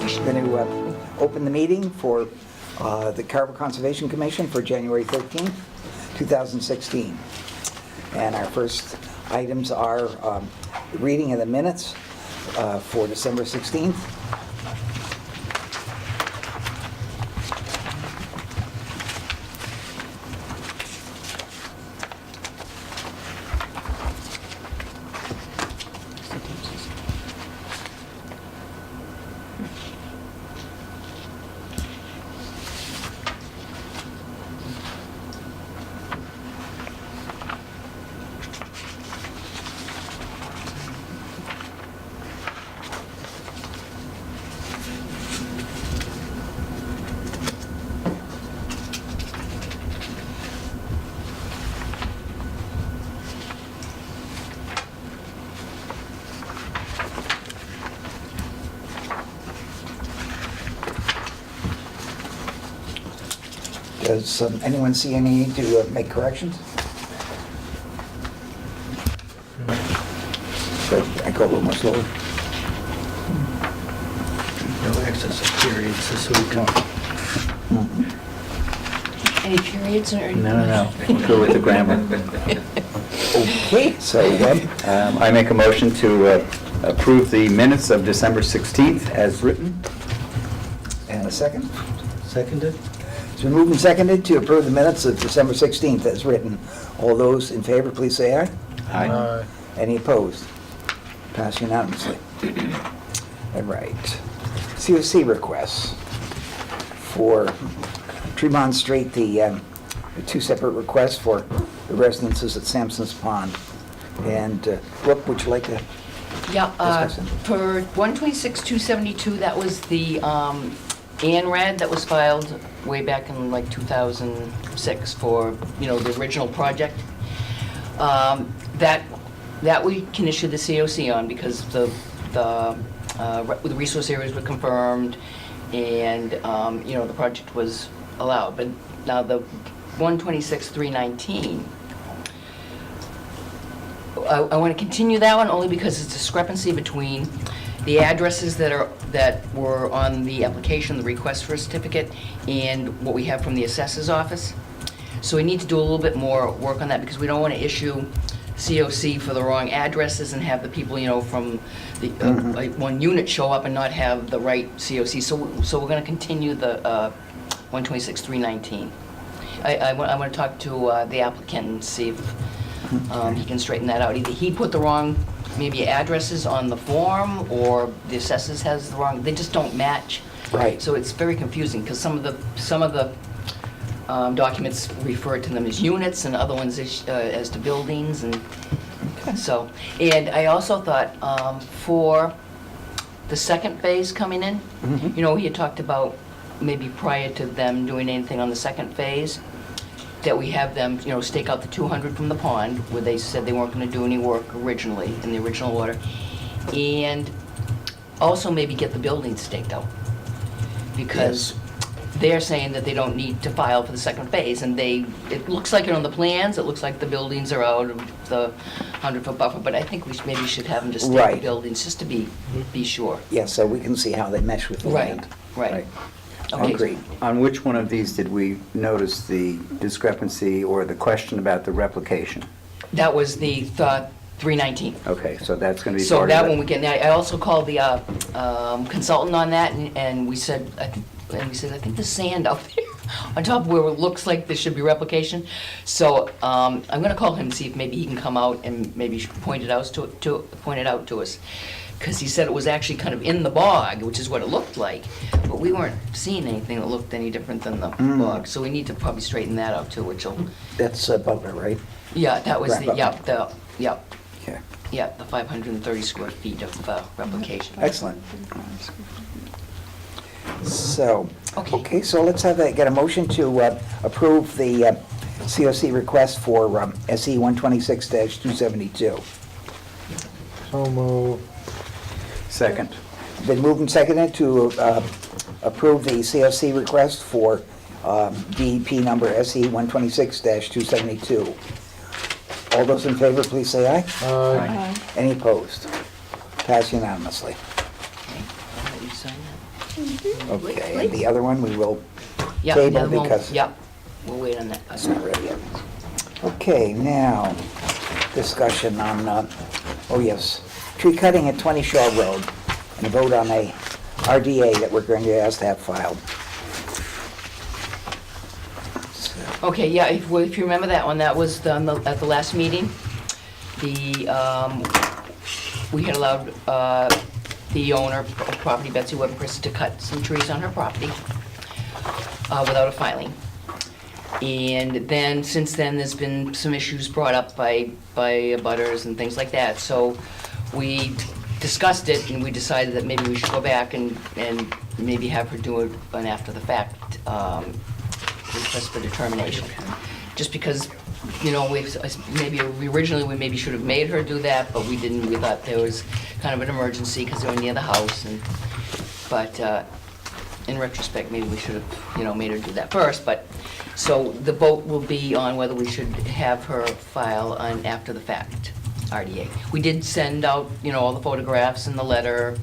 Going to open the meeting for the Carver Conservation Commission for January 13th, 2016. And our first items are reading of the minutes for December 16th. Does anyone see any need to make corrections? Good. I go a little more slowly. No excess of periods this week. Any periods or? No. We'll go with the grammar. Okay, so I make a motion to approve the minutes of December 16th as written. and a second. Seconded? It's been moved and seconded to approve the minutes of December 16th as written. All those in favor, please say aye. Aye. Any opposed? Passed unanimously. All right. COC requests for Tremont Street, the two separate requests for the residences at Sampson's Pond. And Brooke, would you like to Yeah, discuss it? for 126-272, that was the ANRAD that was filed way back in like 2006 for, the original project. That we can issue the COC on because the resource areas were confirmed and, the project was allowed. But now the 126-319, I want to continue that one only because it's a discrepancy between the addresses that were on the application, the request for a certificate, and what we have from the assessor's office. So we need to do a little bit more work on that because we don't want to issue COC for the wrong addresses and have the people, from the like one unit show up and not have the right COC. So we're going to continue the 126-319. I want to talk to the applicant and see if he can straighten that out. Either he put the wrong maybe addresses on the form or the assessors has the wrong, they just don't match. Right. So it's very confusing because some of the documents refer to them as units and other ones as to buildings and so. And I also thought for the second phase coming in, he had talked about maybe prior to them doing anything on the second phase, that we have them, stake out the 200 from the pond, where they said they weren't going to do any work originally, in the original order, and also maybe get the buildings staked out. Because they're saying that they don't need to file for the second phase, and it looks like it on the plans, it looks like the buildings are out of the 100-foot buffer, but I think we maybe should have them just stake the buildings, just to be sure. Yeah, so we can see how they mesh with the land. Right. Okay. Agreed. On which one of these did we notice the discrepancy or the question about the replication? That was the 319. Okay, so that's going to be So part of that it. one we can, I also called the consultant on that, and we said, I think there's sand out there on top of where it looks like there should be replication. So I'm going to call him and see if maybe he can come out and maybe point it out to us. Because he said it was actually kind of in the bog, which is what it looked like, but we weren't seeing anything that looked any different than the bog. So we need to probably straighten that out too, which will. That's Butler, right? Yeah, that was the, Okay. the 530 square feet of replication. Excellent. So, Okay. so let's get a motion to approve the COC request for SE 126-272. So moved. Second. Been moved and seconded to approve the COC request for DEP number SE 126-272. All those in favor, please say aye. Aye. Any opposed? Passed unanimously. Okay, I'll let you sign that. Okay, and the other one, we will Yep, the table other one- because Yep, we'll wait on that. it's not ready yet. Okay, now, discussion on, oh yes, tree cutting at 20 Shaw Road, and a vote on a RDA that we're going to ask to have filed. So, Okay, yeah, if you remember that one, that was at the last meeting. We had allowed the owner of property, Betsy Webb Chris, to cut some trees on her property without a filing. And then, since then, there's been some issues brought up by abutters and things like that. So we discussed it, and we decided that maybe we should go back and maybe have her do an after-the-fact request for determination. Just because, you know, originally we maybe should have made her do that, but we didn't. We thought there was kind of an emergency because they were near the house, but in retrospect, maybe we should have, you know, made her do that first. But, so the vote will be on whether we should have her file an after-the-fact RDA. We did send out, you know, all the photographs and the letter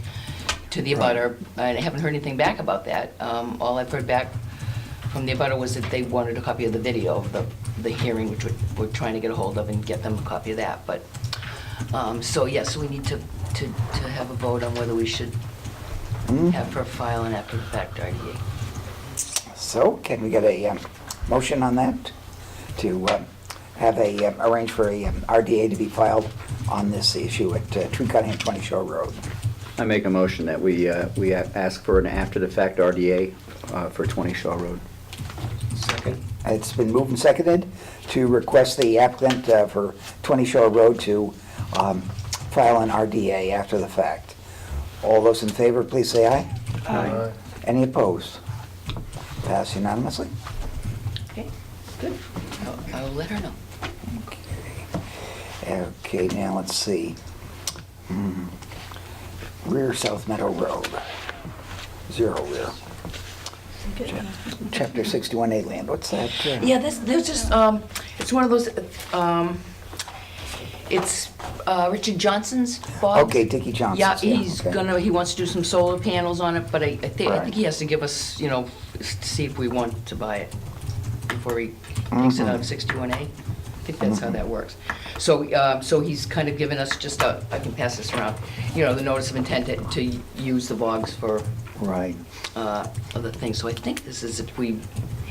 to the abutter, and I haven't heard anything back about that. All I've heard back from the abutter was that they wanted a copy of the video of the hearing, which we're trying to get a hold of and get them a copy of that. But, so yes, we need to have a vote on whether we should have her file an after-the-fact RDA. So, can we get a motion on that to have arrange for a RDA to be filed on this issue at tree cutting at 20 Shore Road? I make a motion that we ask for an after-the-fact RDA for 20 Shaw Road. Second. It's been moved and seconded to request the applicant for 20 Shore Road to file an RDA after the fact. All those in favor, please say aye. Aye. Any opposed? Pass unanimously. Okay, good. I'll let her know. Okay, now let's see. Rear South Meadow Road. Zero rear. Chapter 61A land, what's that? Yeah, there's just, it's one of those, it's Richard Johnson's bogs. Okay, Dickie Johnson's. Yeah, he's okay. he wants to do some solar panels on it, but I think Right. he has to give us, you know, see if we want to buy it before he takes it out of 61A. I think that's how that works. So he's kind of given us just I can pass this around, you know, the notice of intent to use the bogs for Right. other things. So I think this is if we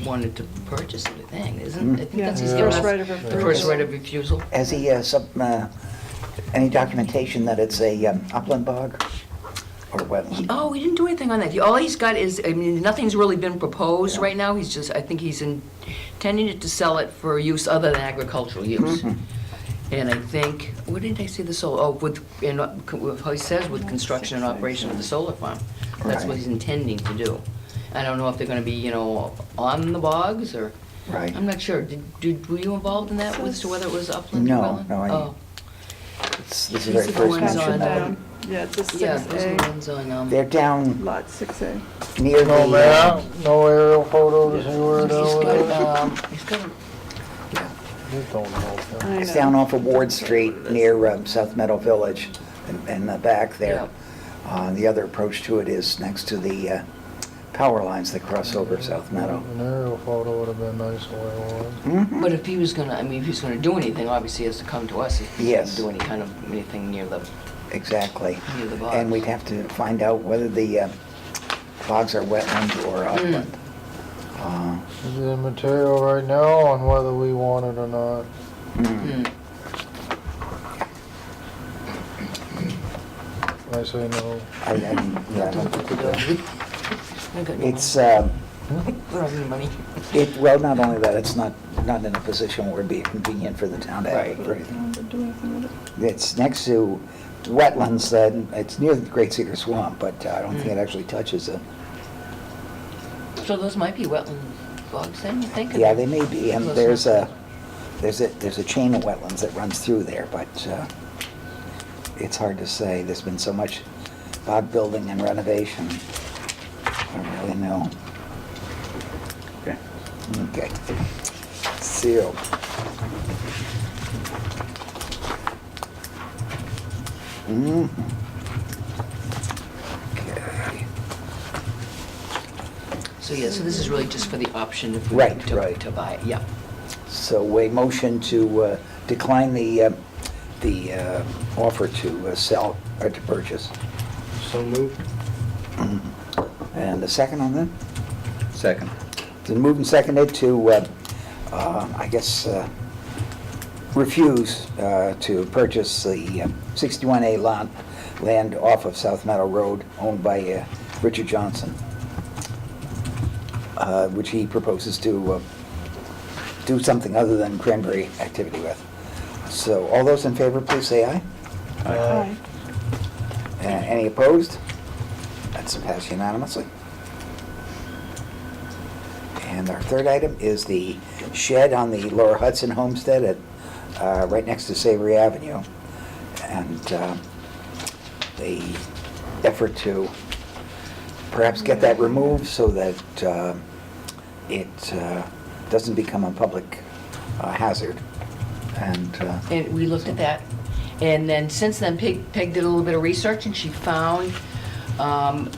wanted to purchase it, I think, isn't it? I think Yeah, that's he's Yeah. given first us right of the refusal. first right of refusal. Has he any documentation that it's a upland bog or wetland? Oh, he didn't do anything on that. All he's got is, I mean, nothing's really been proposed right now. He's just, I think he's intending it to sell it for use other than agricultural use. And I think, what did I say the solar, how he says with construction and operation of the solar farm. That's what Right. he's intending to do. I don't know if they're gonna be, you know, on the bogs or, Right. I'm not sure. Were you involved in that as to whether it was upland or No, wetland? no, Oh, This is the These very are the first ones mention on, of it. Yeah, it's a yeah, those are the 6A, ones on, They're down lot 6A. near No the, map, no aerial photo to see where he's got, You don't know. I it's know. down off of Ward Street near South Meadow Village in the back there. The other approach to it is next to the power lines that cross over South Meadow. An aerial photo would have been nice the way it was. But if he was gonna, I mean, if he's gonna do anything, obviously he has to come to us if he's Yes. gonna do any kind of, anything near the Exactly. bogs. And we'd have to find out whether the bogs are wetland or upland. Is it material right now on whether we want it or not? Hmm. I say no. Yeah, I don't think we do. I got no It's, money. We don't have any money. well, not only that, it's not in a position where it'd be convenient for the town to have it or anything. I don't do anything with it. It's next to wetlands, it's near the Great Cedar Swamp, but I don't think it actually touches it. So those might be wetland bogs then, you think? Yeah, they may be, and Close there's a chain of wetlands that runs through there, but it's hard to say. There's been so much bog building and renovation. I don't really know. Okay. Okay. Sealed. Okay. So, yeah, so this is really just for the option if we Right, to right. to buy it, yeah. So a motion to decline the offer to sell, or to purchase. So moved. And the second on that? Second. It's been moved and seconded to, I guess, refuse to purchase the 61A land off of South Meadow Road owned by Richard Johnson, which he proposes to do something other than cranberry activity with. So all those in favor, please say aye. Aye. Any opposed? That's passed unanimously. And our third item is the shed on the Lower Hudson homestead at, right next to Savory Avenue. And the effort to perhaps get that removed so that it doesn't become a public hazard. And And we looked at that, and then since then Peg did a little bit of research, and she found,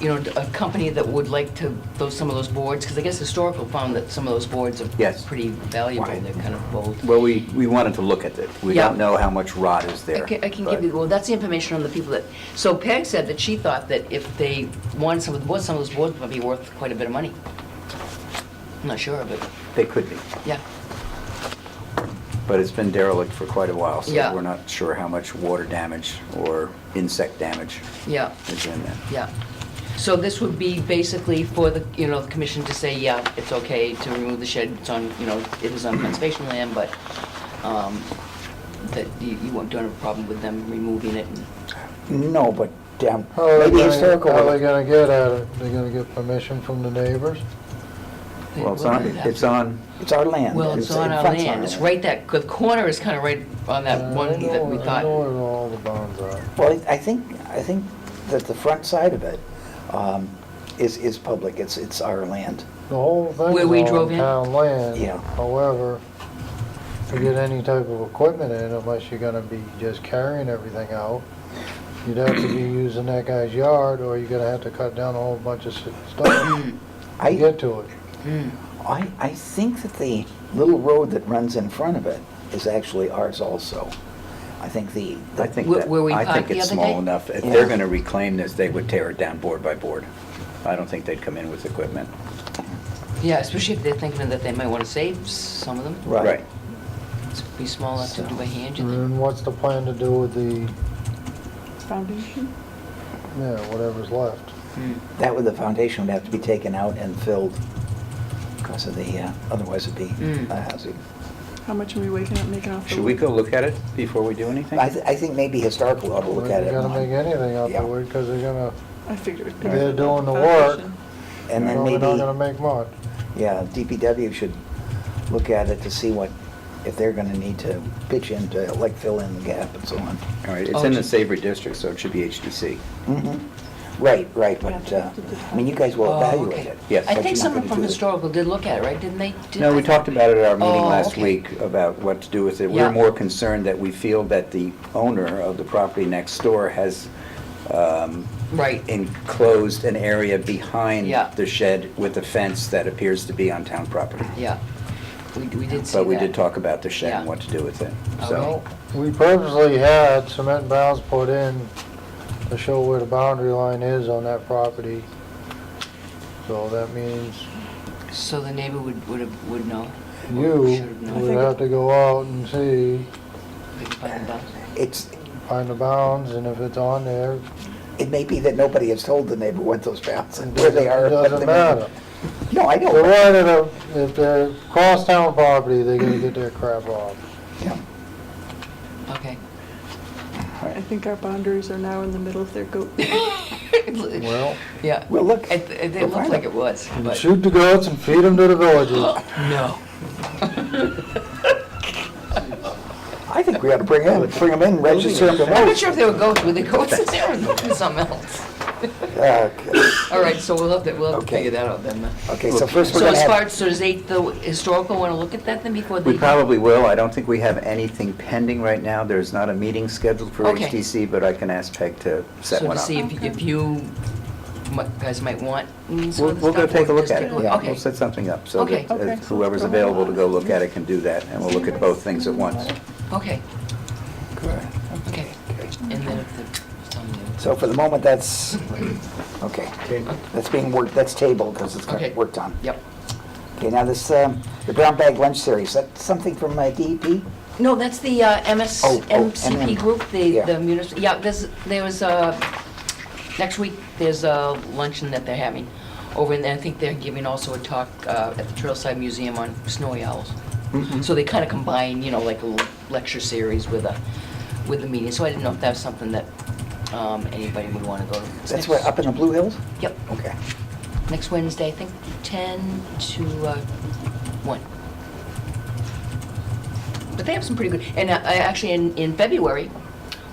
you know, a company that would like to, some of those boards, because I guess historical found that some of those boards are Yes. pretty valuable, Right. they're kind of bold. Well, we wanted to look at it. We Yeah. don't know how much rot is there. I can but- give you, well, that's the information on the people that, so Peg said that she thought that if they wanted some of the boards, some of those boards might be worth quite a bit of money. I'm not sure, but, They could be, yeah. but it's been derelict for quite a while, so Yeah. we're not sure how much water damage or insect damage Yeah, is in there. yeah. So this would be basically for the, you know, the commission to say, yeah, it's okay to remove the shed, it's on, you know, it is on conservation land, but, that you don't have a problem with them removing it. no, but How are they maybe gonna- historical. How are they gonna get at it? They gonna get permission from the neighbors? Well, it's on, It's our land. Well, it's on it our fronts land, it's right that, the corner is kind of right on that one that we I thought. know where all the bounds are. Well, I think that the front side of it is public, it's our land. The whole thing Where we is drove on in? town land. Yeah. However, to get any type of equipment in, unless you're gonna be just carrying everything out, you'd have to be using that guy's yard, or you're gonna have to cut down a whole bunch of stuff to I, get to it. Mm. I think that the little road that runs in front of it is actually ours also. I think I think Where we I parked think the it's other day? small enough. If Yeah. they're gonna reclaim this, they would tear it down board by board. I don't think they'd come in with equipment. Yeah, especially if they're thinking that they might want to save some of them. Right. It's be small enough to do by hand, you think? And what's the plan to do with the, Foundation? yeah, whatever's left? Mm. That with the foundation would have to be taken out and filled because of the, otherwise it'd be Mm. a hazard. How much are we waking up, making off the Should we wood? go look at it before we do anything? I think maybe historical ought to look at it. They're gonna make anything out Yeah. the wood, because they're gonna, I figured. it'd be They're the doing the work. foundation. And then probably not maybe, gonna make much. yeah, DPW should look at it to see if they're gonna need to pitch in to like fill in the gap and so on. All right, it's Oh, in the just- Savory District, so it should be HDC. Mhm. Right, but, I mean, you guys will Oh, evaluate okay. it. Yes. I but think you're not someone gonna from do it. historical did look at it, right? Didn't they? No, we talked about it at our meeting Oh, last okay. week about what to do with it. Yeah. We're more concerned that we feel that the owner of the property next door has Right. enclosed an area behind Yeah. the shed with a fence that appears to be on town property. Yeah. We did see that. But we did talk about the shed and Yeah. what to do with it. Okay. So, We purposely had cement bounds put in to show where the boundary line is on that property. So that means So the neighbor would know? you Should have known. would have to go out and see, Could find them out. It's, find the bounds, and if it's on there, it may be that nobody has told the neighbor what those bounds and where they are. it doesn't matter. No, I So know. if they're cross-town property, they're gonna get their crap off. Yeah. Okay. I think our boundaries are now in the middle of their goat. Well, Yeah. Well, look, It we'll looked find like out. it was, but. shoot the goats and feed them to the villages. No. I think we ought to bring them in, register them to I'm not vote. sure if they were goats, were they goats in there or something else? Okay. All right, so we'll have to Okay. figure that out then. Okay, so first we're So gonna as far, have, so does the historical want to look at that then before they? we probably will. I don't think we have anything pending right now. There's not a meeting scheduled for Okay. HDC, but I can ask Peg to set So one to up. see if you guys might want some of the We'll go stuff, take a or look just at take it, a look? yeah. Okay. We'll set something up so Okay. that Okay. whoever's available to go look at it can do that, and we'll look at both things at once. Okay, Good. okay. And then if the, So for the moment, that's, okay, that's being worked, that's tabled because it's Okay. worked on. yep. Okay, now this, the Brown Bag Lunch Series, that's something from DEP? No, that's the MCP MM. group, Yeah. the municipal, yeah, there was, next week, there's a luncheon that they're having over, and I think they're giving also a talk at the Trailside Museum on snowy owls. So they kind of combine, like a little lecture series with the meeting, so I didn't know if that was something that anybody would want to go to. It's That's next- what, up in the Blue Hills? Yep, Okay. next Wednesday, I think 10 to 1. But they have some pretty good, and actually in February,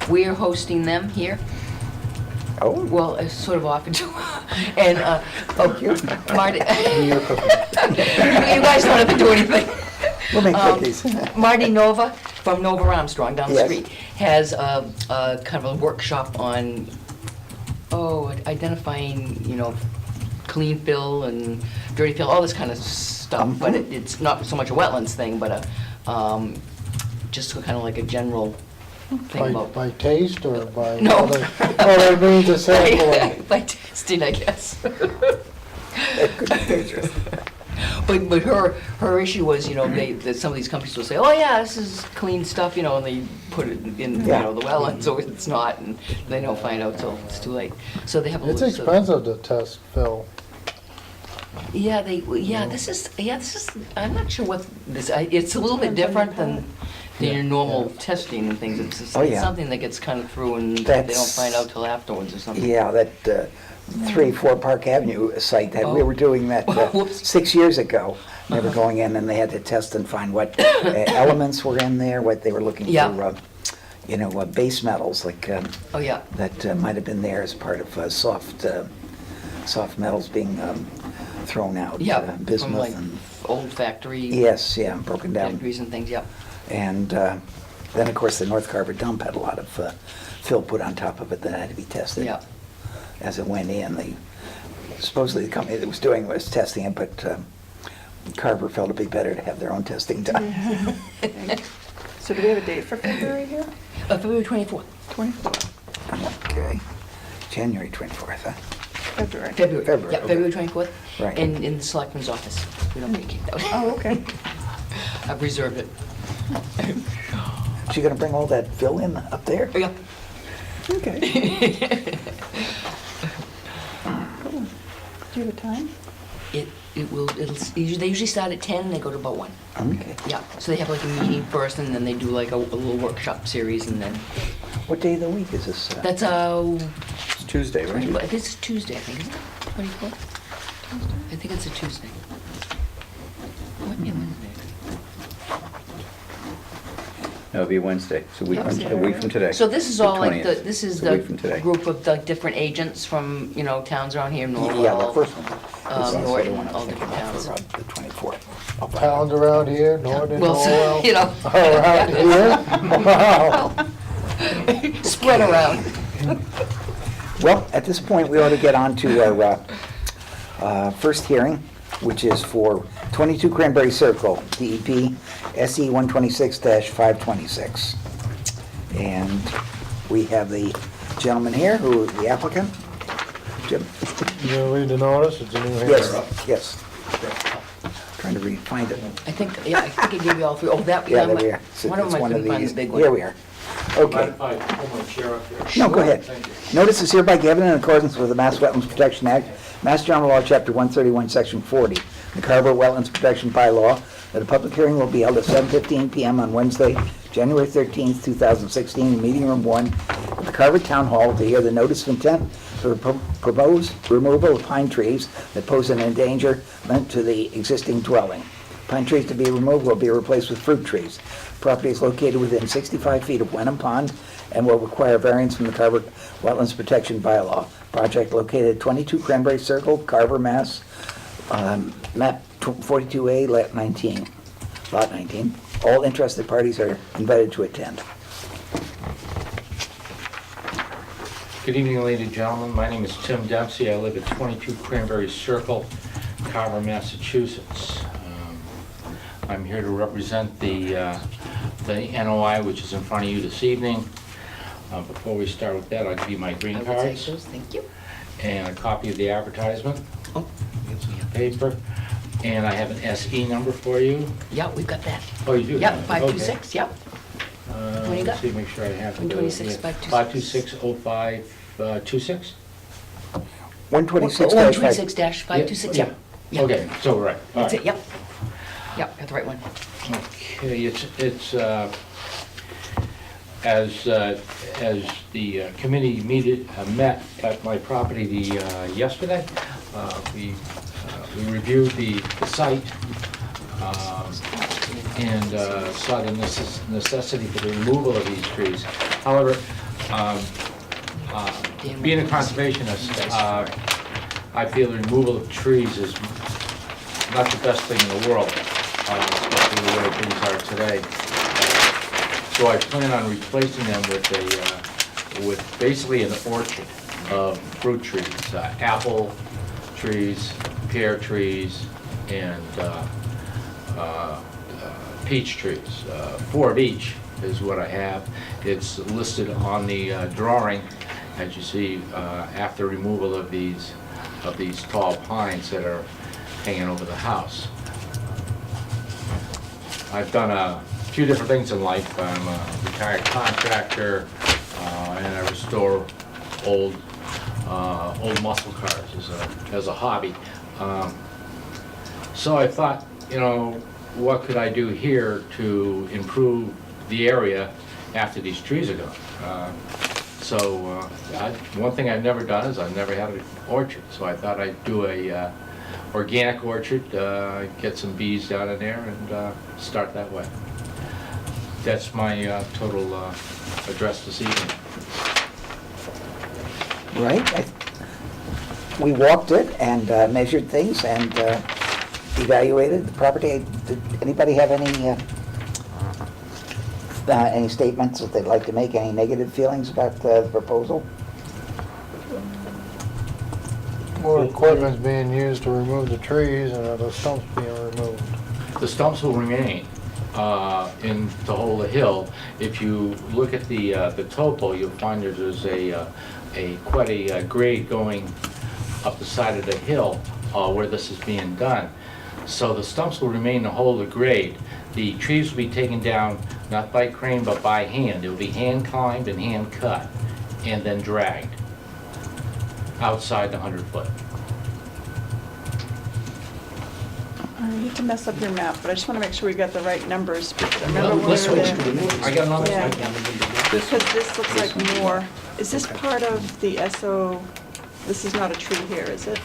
we're hosting them here. Oh, Well, it's sort of often too. And, Marty, You're cooking. you guys don't have to do anything. we'll make cookies. Marty Nova from Nova Armstrong down the Yes. street has a kind of a workshop on, identifying, clean fill and dirty fill, all this kind of stuff. But it's not so much a wetlands thing, but just kind of like a general thing about. By taste or by No. other means of sampling? By tasting, I guess. It could be dangerous. But her issue was, that some of these companies will say, oh yeah, this is clean stuff, and they put it in, Yeah. the wetlands, so it's not, and they don't find out till it's too late. So they have a It's list of. expensive to test Phil. Yeah, this is, I'm not sure what this, it's a little bit different than your normal testing and things. It's just- Oh, it's yeah. something that gets kind of through and they don't That's- find out till afterwards or something. Yeah, that 3-4 Park Avenue site, that we Oh. were doing that Whoops. 6 years ago. They were going in and they had to test and find what elements were in there, what they were looking Yeah. for, base metals, like, Oh, yeah. that might have been there as part of soft metals being thrown out. Yeah, from Bismuth like and, old factory. yes, yeah, broken down. Factories and things, yeah. And then, of course, the North Carver dump had a lot of fill put on top of it that had to be tested. Yeah. As it went in, supposedly the company that was doing it was testing it, but Carver felt it'd be better to have their own testing done. So do we have a date for February here? February 24th. 24th, Okay, January 24th, huh? February. February. February, Yeah, okay. February 24th. Right. In the selectman's office. We don't get kicked out. Oh, okay. I've reserved it. Is she gonna bring all that fill in up there? Yeah. Okay. Cool. Do you have a time? They usually start at 10 and they go to about 1. Okay. Yeah, so they have like a meeting first and then they do like a little workshop series and then, What day of the week is this? that's, It's Tuesday, right? this is Tuesday, I think, isn't it? 24th? I think it's a Tuesday. Might be a Wednesday. It'll be Wednesday, so a week from today. So this is the all like 20th. this is It's a week from the today. group of the different agents from, towns around here, Norwell. Yeah, the first one. This is the Norton, one I was all thinking different of towns. for the 24th. I'll find out. Towns around here, Norton, Well, Norwell. so, Around here? Wow. spread around. Well, at this point, we ought to get on to our first hearing, which is for 22 Cranberry Circle, DEP SE 126-526. And we have the gentleman here, who, the applicant, Jim. You gonna read the notice? It's a new hearing. Yes. Trying to find it. I think I gave you all three. Oh, that, Yeah, there we are. one of It's them I couldn't find these. the big one. Here we are. Okay. Mind if I pull my chair up here? No, go ahead. Thank you. Notice is hereby given in accordance with the Mass Wetlands Protection Act, Mass General Law, Chapter 131, Section 40, the Carver Wetlands Protection Bylaw, that a public hearing will be held at 7:15 PM on Wednesday, January 13th, 2016, in Meeting Room 1 at the Carver Town Hall to hear the notice of intent for the proposed removal of pine trees that pose an endangerment to the existing dwelling. Pine trees to be removed will be replaced with fruit trees. Property is located within 65 feet of Wenham Pond and will require variance from the Carver Wetlands Protection Bylaw. Project located at 22 Cranberry Circle, Carver, Mass. Map 42A, Lot 19. All interested parties are invited to attend. Good evening, ladies and gentlemen. My name is Tim Dempsey. I live at 22 Cranberry Circle, Carver, Massachusetts. I'm here to represent the NOI, which is in front of you this evening. Before we start with that, I'll give you my I green will take cards those, thank you. and a copy of the advertisement, Oh, paper, and I have an SE number for you. yeah, we've got that. Oh, you do? Yep, have it. 526, yep. Okay. What do you got? Let's see, make sure I have it. 126, 526, 0526? 126 126-526, yep. Yep. Okay, so, right. all That's right. it, yep. Yep, got the right one. Okay, it's as the committee met at my property yesterday, we reviewed the site and saw the necessity for the removal of these trees. However, being a conservationist, I feel the removal of trees is not the best thing in the world, especially the way things are today. So I plan on replacing them with basically an orchard of fruit trees, apple trees, pear trees, and peach trees. 4 of each is what I have. It's listed on the drawing, as you see, after removal of these tall pines that are hanging over the house. I've done a few different things in life. I'm a retired contractor, and I restore old muscle cars as a hobby. So I thought, what could I do here to improve the area after these trees are gone? One thing I've never done is I've never had an orchard, so I thought I'd do a organic orchard, get some bees down in there and start that way. That's my total address this evening. Right. We walked it and measured things and evaluated the property. Did anybody have any statements that they'd like to make, any negative feelings about the proposal? More equipment's being used to remove the trees and the stumps being removed. The stumps will remain to hold the hill. If you look at the topo, you'll find there's quite a grade going up the side of the hill where this is being done. So the stumps will remain to hold the grade. The trees will be taken down not by crane but by hand. It will be hand climbed and hand cut and then dragged outside the 100-foot. I hate to mess up your map, but I just want to make sure we got the right numbers, because I remember when This we were one. there. I got another Yeah. one. Because this looks like more, is this part of the SO, this is not a tree here, is it?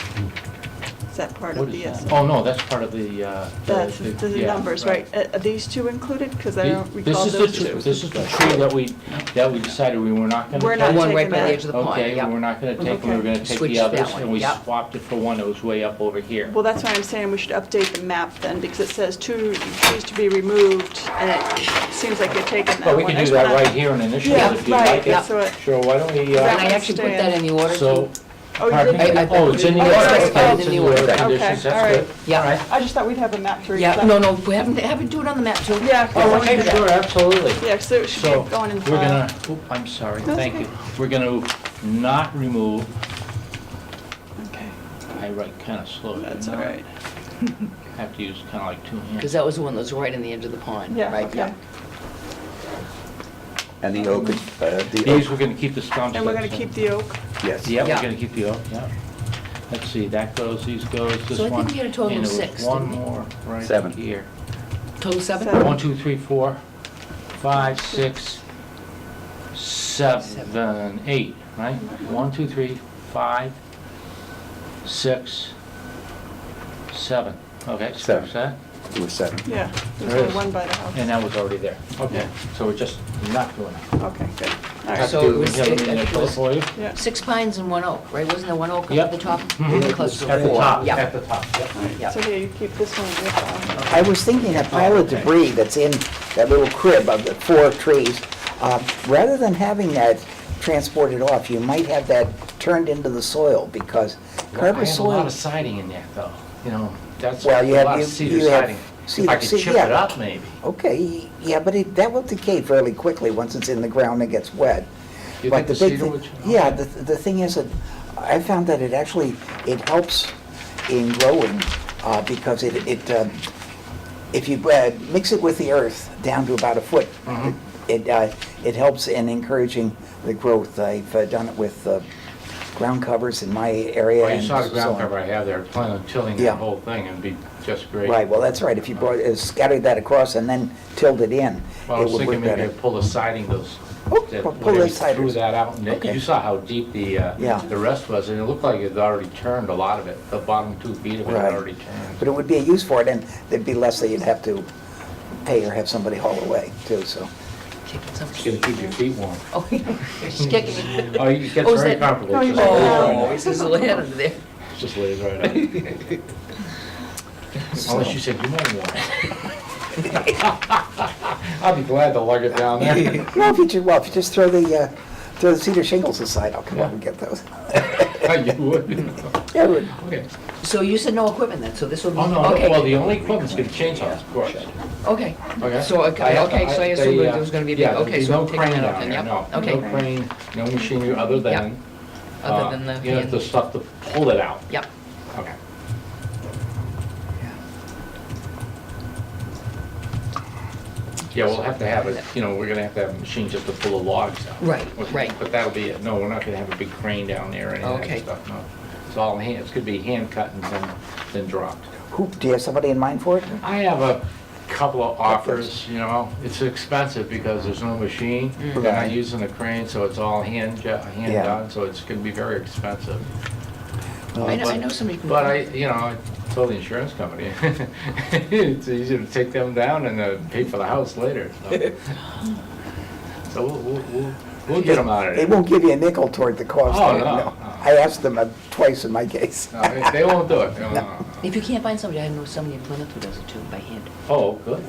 Is that part What of is the that? SO? Oh, no, that's part of the... That's the yeah, numbers, right? Are these two included? Because I don't This recall is the those tree- two. This is the tree that we decided we were not going to We're take. not The one right taking by the that. edge of the pond, Okay, yep. we're not gonna take them, we're gonna take Switch the that others, one, and we yep. swapped it for one that was way up over here. Well, that's why I'm saying we should update the map then, because it says 2 trees to be removed, and it seems like you're taking that But one. we I can do just that wanna- right here in initial, Yeah, if you'd right, like that's it. what- Sure, why don't we, That And I one actually put stand. that in the order so, too. Oh, you pardon did? me? I Oh, it's in the Oh, order, it's okay, in it's the in the order order. of conditions, Okay, all that's right. good. Yeah. All right. I just thought we'd have a map to Yeah, reflect. no, we have it do it on the map too. Yeah. 'cause I Oh, wanted okay, to- sure, absolutely. Yeah, so it should So, be going in we're file. gonna, I'm sorry, That's thank okay. you. We're gonna not remove, Okay, I write kinda slow. that's you all know? right. Have to use kinda like 2 hands. Because that was the one that was right in the edge of the pond, Yeah, right? okay. And the oak, These, we're gonna keep the stumps. And we're gonna keep the oak. yes. Yeah, we're Yeah. gonna keep the oak, yeah. Let's see, that goes, these goes, this So I think one. we had a total of and there was 6, one didn't we? more right 7. here. Total 7? 7. 1, 2, 3, 4, 5, 6, 7, 8, right? 1, 2, 3, 5, 6, 7. Okay, so 7. there's that. It was 7. Yeah, there's There only is. one by the house. And that was already there. Okay, so we're just not doing it. Okay, good. All Have right, So to it was- have a it- meeting it info was- for you. yeah. 6 pines and 1 oak, right? Wasn't there 1 oak up Yep. at the top? Mhm. Close to At the 4. top, Yeah. at the top, yep. Yeah. So here, you keep this one in your file. I was thinking that pile of okay. debris that's in that little crib of the 4 trees, rather than having that transport it off, you might have that turned into the soil, because I Carver have a lot soil... of siding in there, though, you know, that's a Well, you have- lot of you- cedar you have siding. If cedar- I could chip yeah. it up, maybe. Okay, yeah, but that will decay fairly quickly once it's in the ground and gets wet. You But think the the big cedar thing- would? Yeah, okay. the thing is that I found that it helps in growing, because if you mix it with the earth down to about a foot, Mhm. it helps in encouraging the growth. I've done it with ground covers in my area. Well, you and saw the so ground on. cover I have there, planning on tilling Yeah. the whole thing, and it'd be just great. Right, well, that's right, if you scattered that across and then tilled it in, Well, I it was would thinking work maybe better. I'd pull the siding, those, Oh, that, pull the whatever you siders. threw that out, and Okay. you saw how deep Yeah. the rest was, and it looked like it had already turned, a lot of it, the bottom 2 feet of it had Right. already turned. But it would be a use for it, and there'd be less that you'd have to pay or have somebody haul away, too, so. Kicking It's something. gonna keep your feet warm. Oh, she's kicking me. Oh, you get Oh, is very that- comfortable. Oh, you Just lays know. right Oh, out. it's his little head under there. Just lays right out. Unless you said you might want it. I'll be glad to lug it down there. Well, if you just throw the cedar shingles aside, I'll come over and get those. You would? Yeah, it would. Okay. So you said no equipment then, so this will be, Oh, no, okay. well, the only equippment's gonna change house, of course. Okay. Okay. So, okay, so I assumed there was gonna be a big, Yeah, there'll okay, be so no I'm taking crane that out down then, there, yep. no. Okay. No crane, no machinery other than, Other than the you know, hand. the stuff to pull it out. Yep. Okay. Yeah, we'll have to have it, you know, we're gonna have to have a machine just to pull the logs out. Right, Okay, right. But that'll be it. No, we're not gonna have a big crane down there or any of Okay. that stuff, no. It's all hand, it's gonna be hand cut and then dropped. Do you have somebody in mind for it? I have a couple of offers, you know, it's expensive because there's no machine. They're not Right. using a crane, so it's all hand Yeah. done, so it's gonna be very expensive. I know somebody who. But I told the insurance company, it's easier to take them down and pay for the house later. So we'll get them out of They there. won't give you a nickel toward the cost. Oh, of it, no. I asked them twice in my case. No, they won't do it. No. If you can't find somebody, I know somebody in Plymouth who does it too, by hand. Oh, good,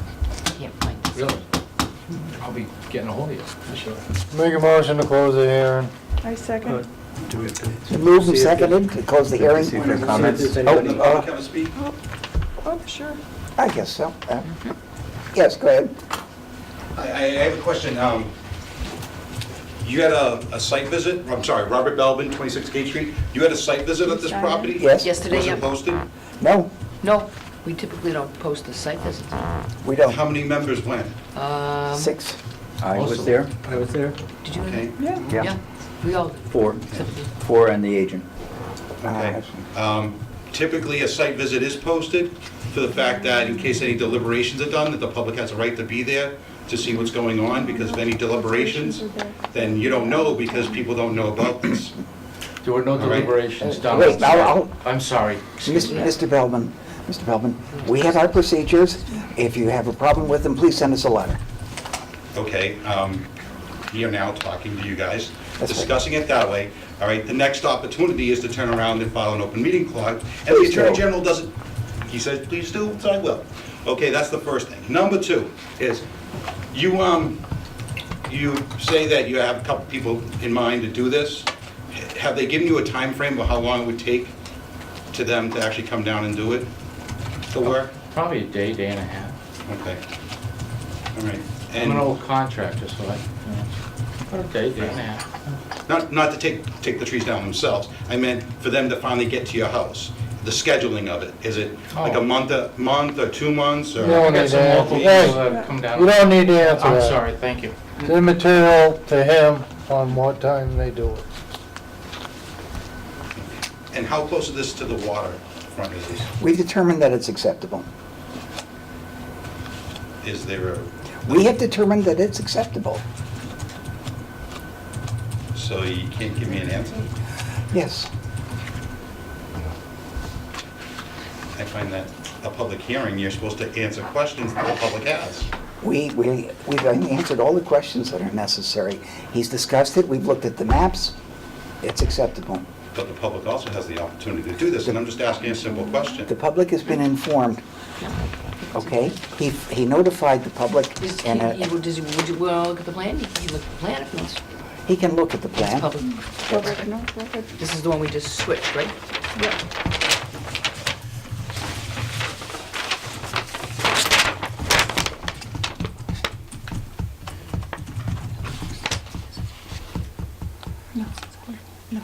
Can't find it. really? I'll be getting a hold of you, for sure. Make a motion to close the hearing. I second. Moved and seconded to close the hearing. See if there are comments. Oh, Oh, sure. I guess so. Yes, go ahead. I have a question. You had a site visit, I'm sorry, Robert Belvin, 26 Gate Street. You had a site visit at this property? Yes? Yesterday, Was yeah. it posted? No, No, we typically don't post the site visits. we don't. How many members went? 6. I was there. I was there. Did you? Okay. Yeah. Yeah, we all. 4. except for- 4 and the agent. Okay. Typically, a site visit is posted for the fact that in case any deliberations are done, that the public has a right to be there to see what's going on, because if any deliberations, then you don't know because people don't know about this. There were no All right. deliberations done. Wait, I'll- I'm sorry. Excuse me. Mr. Belvin, we have our procedures. If you have a problem with them, please send us a letter. Okay, here now talking to you guys, That's right. discussing it that way. All right, the next opportunity is to turn around and file an open meeting clause, and the Please Attorney do. General doesn't, he says, please do, so I will. Okay, that's the first thing. Number 2 is, you say that you have a couple people in mind to do this. Have they given you a time frame of how long it would take to them to actually come down and do it, the work? Probably a day, day and a half. Okay. All right. I'm an And old contractor, so but a day, day and a half. not to take the trees down themselves, I meant for them to finally get to your house. The scheduling of it, is it like a Oh. month or 2 months, or? No. I got some local people Hey, that have come down. You don't need to answer I'm that. sorry, thank you. It's immaterial to him on what time they do it. And how close is this to the water front is this? We determined that it's acceptable. Is there a, We have determined that it's acceptable. so you can't give me an answer? Yes. I find that a public hearing, you're supposed to answer questions that the public has. We've answered all the questions that are necessary. He's discussed it, we've looked at the maps. It's acceptable. But the public also has the opportunity to do this, and I'm just asking a simple question. The public has been informed, okay? He notified the public Does and... he, would you, well, look at the plan? He can look at the plan if he wants. He can look at the plan. Public, Go ahead, no, go ahead. this is the one we just switched, right? Yep. No, no.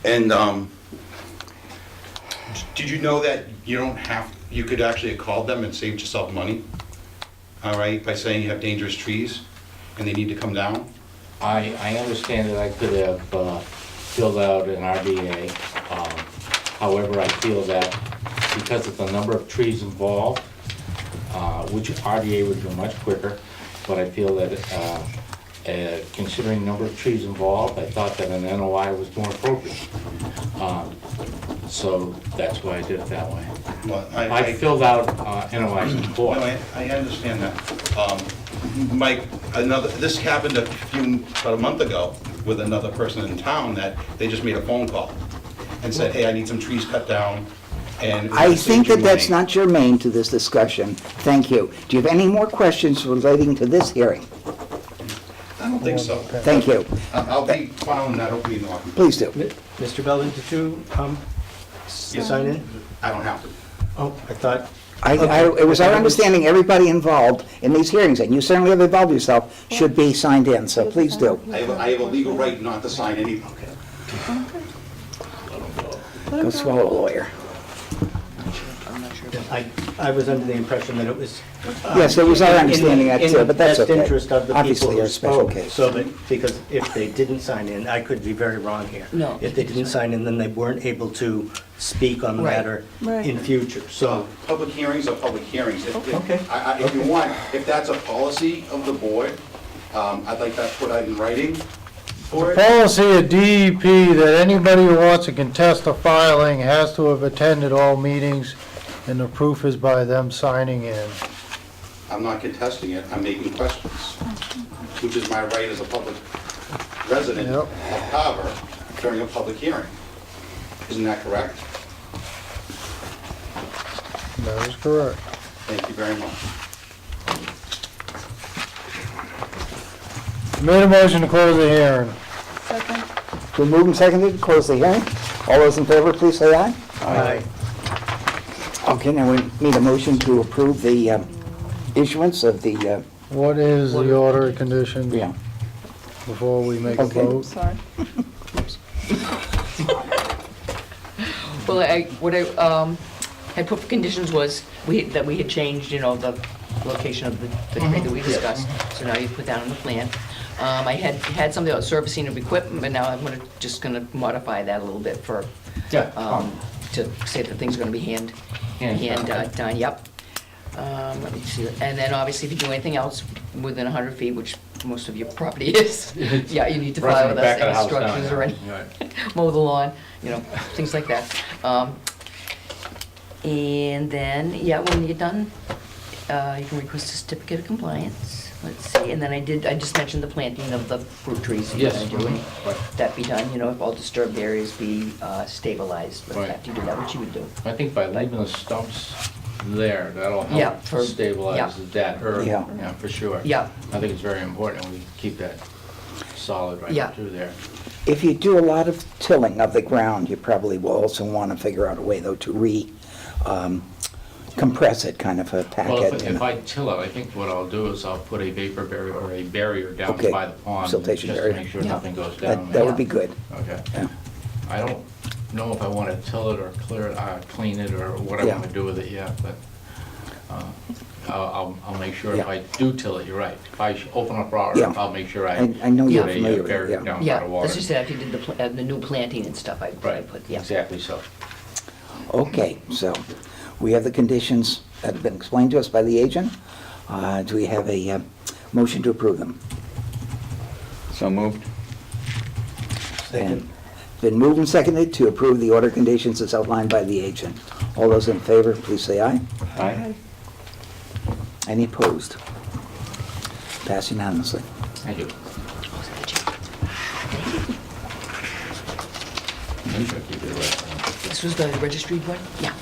And, did you know that you don't have, you could actually have called them and saved yourself money? All right, by saying you have dangerous trees and they need to come down? I understand that I could have filled out an RDA. However, I feel that because of the number of trees involved, which RDA would be much quicker, but I feel that considering the number of trees involved, I thought that an NOI was more appropriate. So that's why I did it that way. Well, I filled out NOIs No, before. I understand that. Mike, this happened about a month ago with another person in town that they just made a phone call and said, hey, I need some trees cut down, and. I think that that's money. not germane to this discussion. Thank you. Do you have any more questions relating to this hearing? I don't think so. Thank you. I'll be following that opening law. Please do. Mr. Belvin, did you sign in? I don't have to. Oh, I thought, It was our understanding everybody involved in these hearings, and you certainly have involved yourself, should be signed in, so please do. I have a legal right not to sign anything. Go swallow a lawyer. I'm not sure. I was under the impression that it was. Yes, it was our in the- understanding that in too, the but that's best okay. interest of the Obviously, people you're who a special spoke. case. So that, because if they didn't sign in, I could be very wrong here. No. If they didn't sign in, then they weren't able to speak on the Right. matter Right. in future, so. Public hearings are public hearings. Okay. If you want, if that's a policy of the board, I'd like that put out in writing for it. Policy of DEP that anybody who wants to contest a filing has to have attended all meetings, and the proof is by them signing in. I'm not contesting it, I'm making questions, which is my right as a public resident Yep. of Carver during a public hearing. Isn't that correct? That is correct. Thank you very much. Made a motion to close the hearing. Second? Been moved and seconded, to close the hearing. All those in favor, please say aye. Aye. Okay, now we need a motion to approve the issuance of the, What is the order of conditions yeah. before we make a Okay. vote? Sorry. Well, what I had put for conditions was that we had changed, the location of the tree that we discussed. So now you put that on the plan. I had something about servicing of equipment, but now I'm just gonna modify that a little bit for, Yeah. to say that things are gonna be hand done, yep. Let me see, and then obviously if you do anything else within 100 feet, which most of your property is, yeah, you need to Right file from with the us back of the any house down structures or there. any, Right. mow the lawn, things like that. And then, yeah, when you get done, you can request a certificate of compliance. Let's see, and then I just mentioned the planting of the fruit trees you're Yes. gonna do, and Right. that be done, if all disturbed areas be stabilized. But Right. after you do that, what you would do. I think by leaving the stumps there, that'll Yeah, help for- stabilize yeah. that earth. Yeah. Yeah, for sure. Yeah. I think it's very important we keep that solid Yeah. right through there. If you do a lot of tilling of the ground, you probably will also want to figure out a way, though, to compress it, kind of pack Well, it. if I till it, I think what I'll do is I'll put a vapor barrier or a barrier down Okay. by the pond. Siltation just barrier. to make sure Yeah. nothing goes down. That would be Yeah. good. Okay. Yeah. I don't know if I want to till it or clear it, clean it or what I Yeah. want to do with it yet, but I'll make sure if Yeah. I do till it, you're right. If I open up raw Yeah. earth, I'll make sure I know you're put a, familiar with it, barrier yeah. down by Yeah, the water. as you said, after you did the new planting and stuff, I Right, put, yeah. exactly so. Okay, so we have the conditions that have been explained to us by the agent. Do we have a motion to approve them? So moved. And been moved and seconded to approve the order conditions as outlined by the agent. All those in favor, please say aye. Aye. Any opposed? Pass unanimously. Thank you. This was the registry one? Yeah.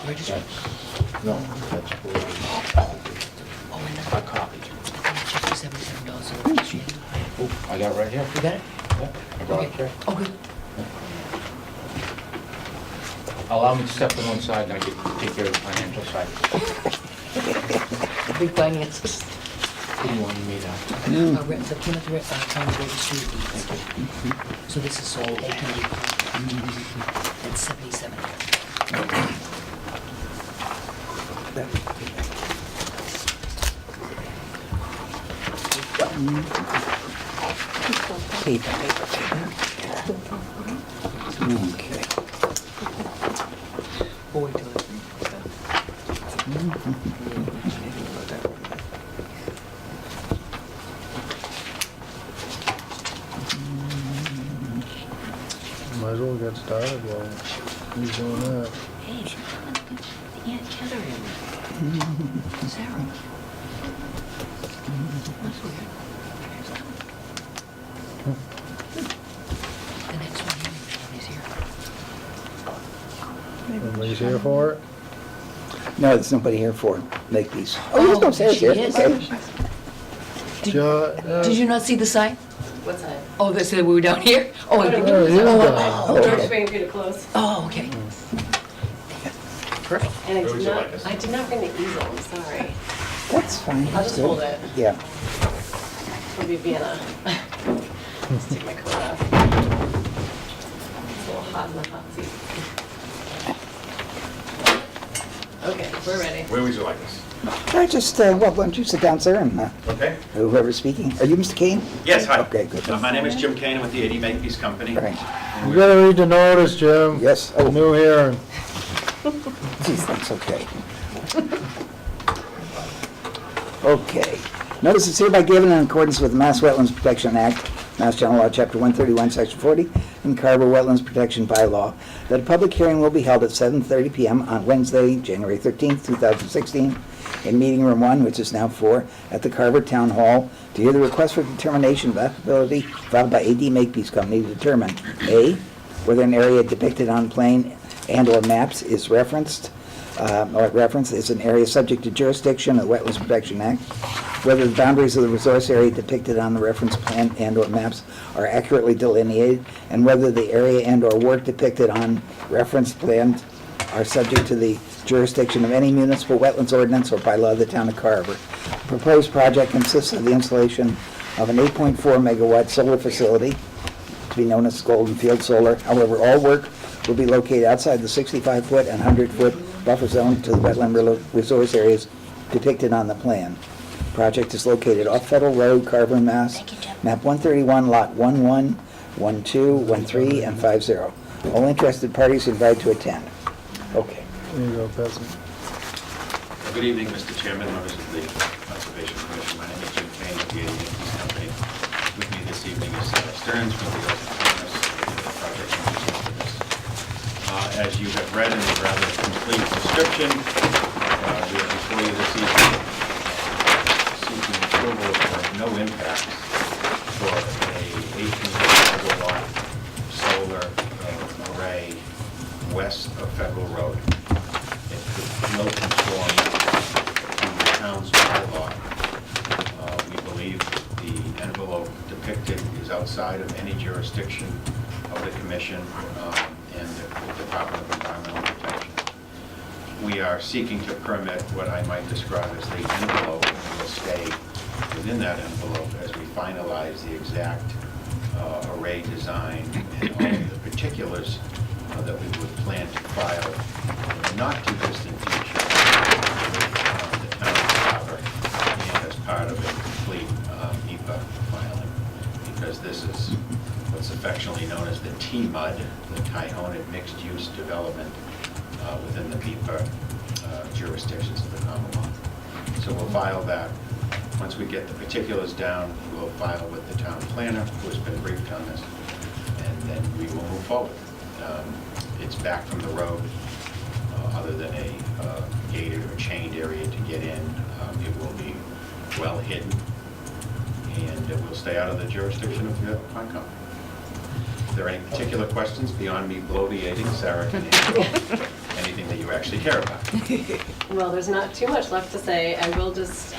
Registry. That's- No, that's for Oh, and a copy. that's just $77 for the registry. Oh, I got it right here. You got it? Yeah, I got it here. Oh, good. Allow me to step on one side and I can take care of the financial side. Big finances. Who do you want me to? The Plymouth Town Registry of Deeds. So this is sold, they can be, that's 77. Paper. Okay. Boy, do it. Might as well get started while he's doing that. Hey, the Aunt Catherine. Sarah. That's weird. The next one is here. Nobody's here for it? No, there's nobody here for make these. Oh, there's no Sarah she here. is. Okay. Did you not see the sign? What's that? Oh, they said we were down here? Oh, I think Oh, it you was. guys. Oh, George okay. is waiting for you to close. Oh, okay. Perfect. And I did not bring the easel, I'm sorry. That's fine. I'll just Good. hold it. Yeah. It'll be Vienna. Let's take my coat off. It's a little hot in the hot seat. Okay, we're ready. Where would you like us? I just, well, why don't you sit down, sir, and Okay. whoever's speaking. Are you Mr. Kane? Yes, hi. Okay, good. My name is Jim Kane, I'm with the 80 Makepeace Company. All right. You gotta read the notice, Jim. Yes. Oh, New hearing. geez, that's okay. Okay. Notice is hereby given in accordance with the Mass Wetlands Protection Act, Mass General Law, Chapter 131, Section 40, and Carver Wetlands Protection Bylaw, that a public hearing will be held at 7:30 p.m. on Wednesday, January 13th, 2016, in Meeting Room 1, which is now 4, at the Carver Town Hall, to hear the request for determination of applicability filed by AD Makepeace Company to determine, A, whether an area depicted on plan and/or maps is referenced, is an area subject to jurisdiction of the Wetlands Protection Act, whether the boundaries of the resource area depicted on the reference plan and/or maps are accurately delineated, and whether the area and/or work depicted on reference plans are subject to the jurisdiction of any municipal wetlands ordinance or bylaw of the town of Carver. The proposed project consists of the installation of an 8.4 megawatt solar facility, to be known as Golden Field Solar. However, all work will be located outside the 65-foot and 100-foot buffer zone to the wetland resource areas depicted on the plan. Project is located off Federal Road, Carver, Mass. Map 131, Lot 11, 12, 13, and 50. All interested parties are invited to attend. Okay. There you go, Peasant. Good evening, Mr. Chairman, members of the Conservation Commission. My name is Jim Kane with the 80 Makepeace Company. With me this evening is Sarah Stearns from the Open Farmers, the project consultants. As you have read in a rather complete description, we are before you this evening seeking approval for no impact for a 18 megawatt solar array west of Federal Road. It could no conform to the town's bylaw. We believe the envelope depicted is outside of any jurisdiction of the commission and the Department of Environmental Protection. We are seeking to permit what I might describe as the envelope, and will stay within that envelope as we finalize the exact array design and all of the particulars that we would plan to file in the not-too-distant future with the town of Carver and as part of a complete NEPA filing, because this is what's affectionately known as the T-MUD, the Tyhonet Mixed-Use Development within the NEPA jurisdictions of the Commonwealth. So we'll file that. Once we get the particulars down, we'll file with the town planner, who has been briefed on this, and then we will move forward. It's back from the road, other than a gated or chained area to get in. It will be well hidden, and it will stay out of the jurisdiction of the Concom. If there are any particular questions beyond me bloviating, Sarah can answer anything that you actually care about. Well, there's not too much left to say. I will just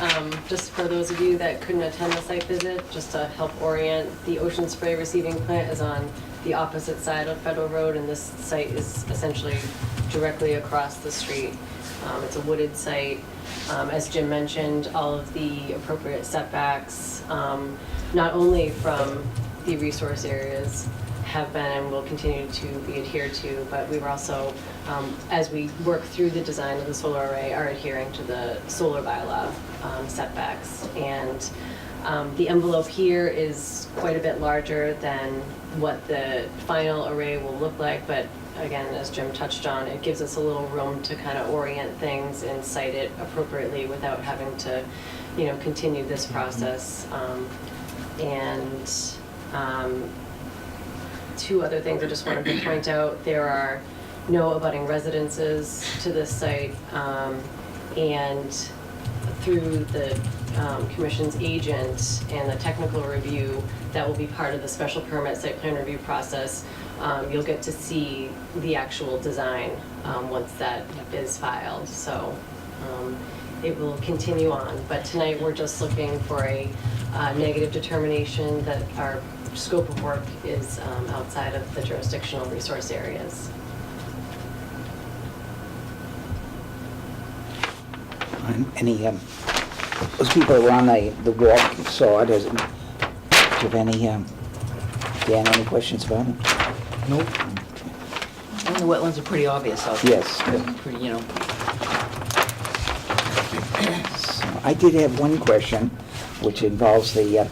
for those of you that couldn't attend the site visit, just to help orient, the Ocean Spray receiving plant is on the opposite side of Federal Road, and this site is essentially directly across the street. It's a wooded site. As Jim mentioned, all of the appropriate setbacks, not only from the resource areas, have been and will continue to be adhered to, but we were also, as we work through the design of the solar array, are adhering to the solar bylaw setbacks. And the envelope here is quite a bit larger than what the final array will look like, but again, as Jim touched on, it gives us a little room to kind of orient things and site it appropriately without having to, continue this process. Two other things I just wanted to point out. There are no abutting residences to this site, and through the Commission's agent and the technical review that will be part of the special permit site plan review process, you'll get to see the actual design once that is filed. So it will continue on, but tonight we're just looking for a negative determination that our scope of work is outside of the jurisdictional resource areas. Any, those people who were on the walk saw it, do you have any, Dan, any questions about it? Nope. And the wetlands are pretty obvious out there. Yes. Pretty, So I did have one question, which involves the,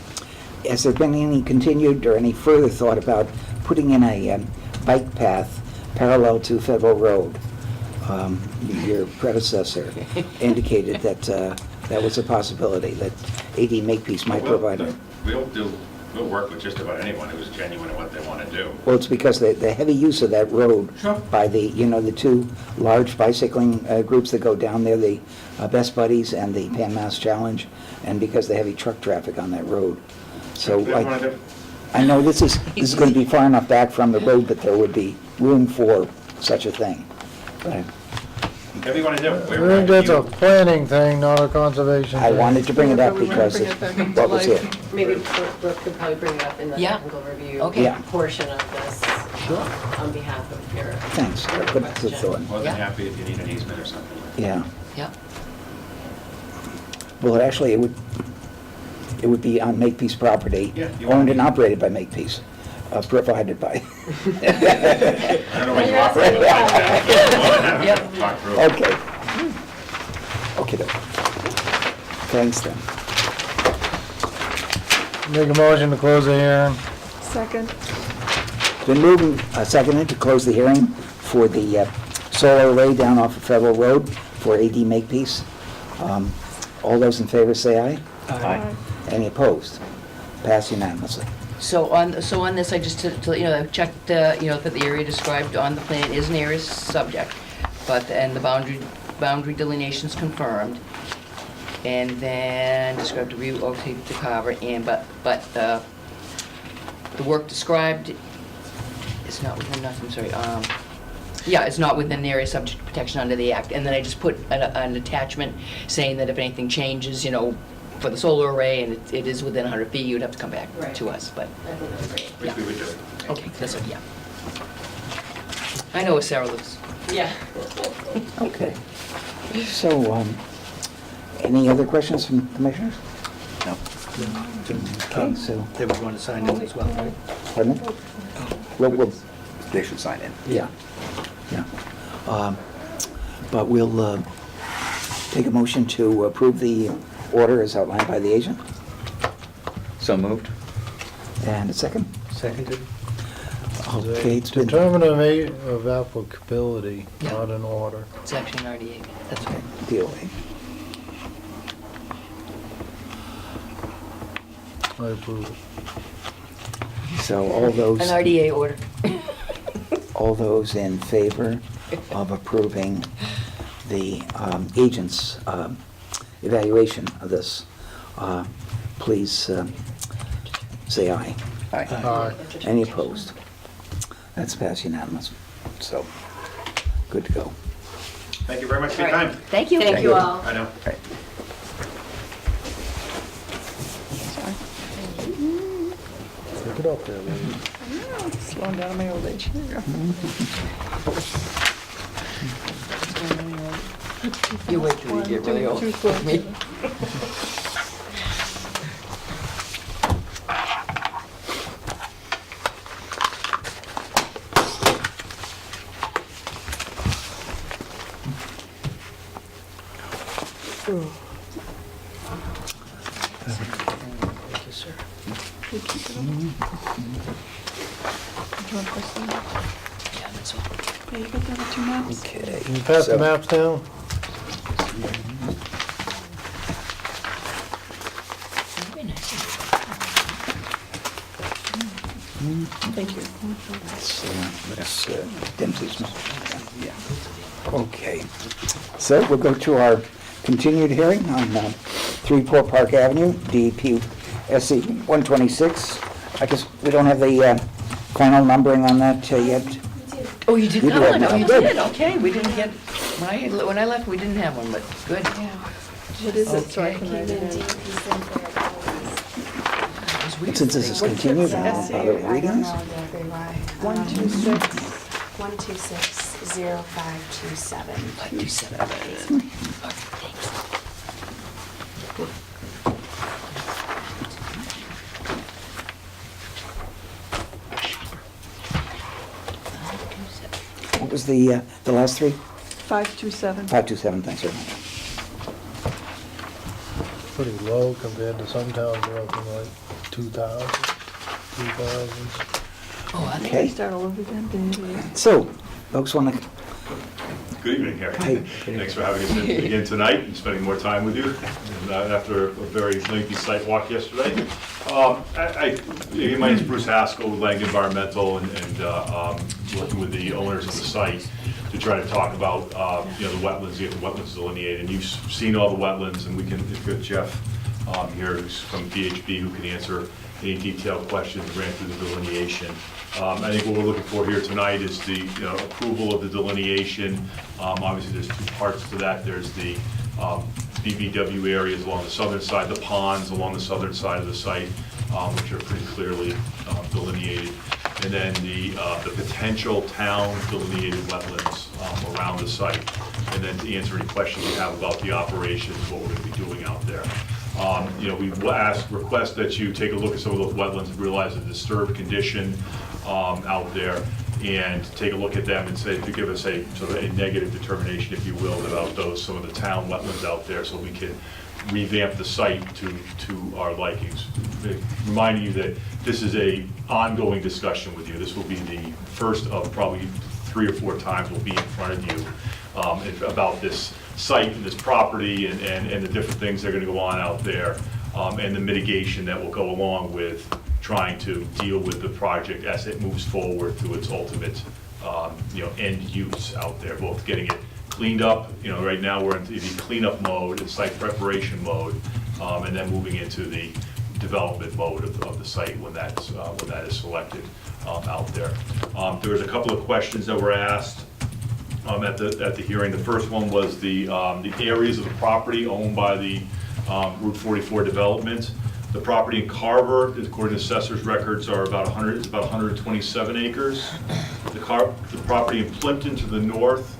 has there been any continued or any further thought about putting in a bike path parallel to Federal Road? Your predecessor indicated that that was a possibility, that AD Makepeace might provide it. We'll work with just about anyone who's genuine in what they want to do. Well, it's because the heavy use of that road Sure. by the, the two large bicycling groups that go down there, the Best Buddies and the Pan Mass Challenge, and because the heavy truck traffic on that road. So They wanna do- I know this is going to be far enough back from the road that there would be room for such a thing. But Whatever you want to do. I think that's a planning thing, not a conservation I thing. wanted to bring it up Yeah, but we wanna because bring it it's back into what was life. here. Maybe Brooke could probably bring it up in the Yeah. technical review Okay. Yeah. portion of this on behalf of your Thanks, I put it to question. thought. More than Yeah. happy if you need an easement or something. Yeah. yeah. Well, actually, it would be on Makepeace property, Yeah, you owned want- and operated by Makepeace, provided by. I don't know when you You're operate asking like why. that. More than happy Yep. to talk through it. Okay. Okay, thanks then. Make a motion to close the hearing. Second. Been moved and seconded to close the hearing for the solar array down off of Federal Road for AD Makepeace. All those in favor say aye. Aye. Any opposed? Pass unanimously. So on this, I just to let you know, I've checked, that the area described on the plan is an area subject, and the boundary delineation's confirmed, and then described to relocate to Carver, but the work described is not within, it's not within the area subject to protection under the Act, and then I just put an attachment saying that if anything changes, for the solar array, and it is within 100 feet, you'd have to come back Right. to us, but, I think that's great. Which we would do. okay, that's it, yeah. I know where Sarah lives. Yeah. Okay. So, any other questions from commissioners? No. Okay, so, They would want to sign in as well, right? pardon me? We'll, They should sign in. yeah, yeah. But we'll take a motion to approve the order as outlined by the agent. So moved? And a second? Seconded? Okay, it's been, Determination of applicability, Yeah. not an order. It's actually an RDA. that's okay, DOA. I approve it. So all those, An RDA order. all those in favor of approving the agent's evaluation of this, please say aye. Aye. Aye. Any opposed? That's passed unanimous. So, good to go. Thank you very much for your time. Thank you. Thank you all. I know. Pick it up there, lady. Slowing down my old age. Here you go. You wait till you get really old. Too close. Me. Thank you, sir. You keep it up. Do you want to press them? Yeah, that's all. Yeah, you got the other two maps? Okay. Can you pass the So- maps down? Very nice. Thank you. That's Dempsey's. Yeah. Okay. So we'll go to our continued hearing on 3 Port Park Avenue, DEP SC 126. I guess we don't have the final numbering on that yet. Oh, you did You not? did. Oh, you Good. did? Okay, we didn't get, when I left, we didn't have one, but good. What is it, so I can write it in? It was weird. Since this is continued, I don't bother reading this. 126. 126-0527. 527. What was the last three? 527. 527, thanks very much. Pretty low compared to some towns that are up in like 2,000, 3,000. Oh, I think Okay. Start all over again, baby. So, folks want to, Good evening, Harry. Hi. Thanks for having us in again tonight and spending more time with you after a very lengthy site walk yesterday. My name is Bruce Haskell with Lang Environmental and working with the owners of the site to try to talk about the wetlands, get the wetlands delineated. And you've seen all the wetlands, and we've got Jeff here who's from VHB who can answer any detailed questions, ran through the delineation. I think what we're looking for here tonight is the approval of the delineation. Obviously, there's two parts to that. There's the BBW areas along the southern side, the ponds along the southern side of the site, which are pretty clearly delineated. And then the potential town delineated wetlands around the site. And then to answer any questions you have about the operations, what we're going to be doing out there. We request that you take a look at some of those wetlands and realize the disturbed condition out there, and take a look at them and say, to give us a sort of a negative determination, if you will, about some of the town wetlands out there, so we can revamp the site to our likings. Reminding you that this is a ongoing discussion with you. This will be the first of probably 3 or 4 times we'll be in front of you about this site and this property and the different things that are going to go on out there, and the mitigation that will go along with trying to deal with the project as it moves forward to its ultimate end use out there, both getting it cleaned up. Right now we're in the cleanup mode and site preparation mode, and then moving into the development mode of the site when that is selected out there. There was a couple of questions that were asked at the hearing. The first one was the areas of the property owned by the Route 44 development. The property in Carver, according to assessor's records, are about 127 acres. The property in Plimpton to the north,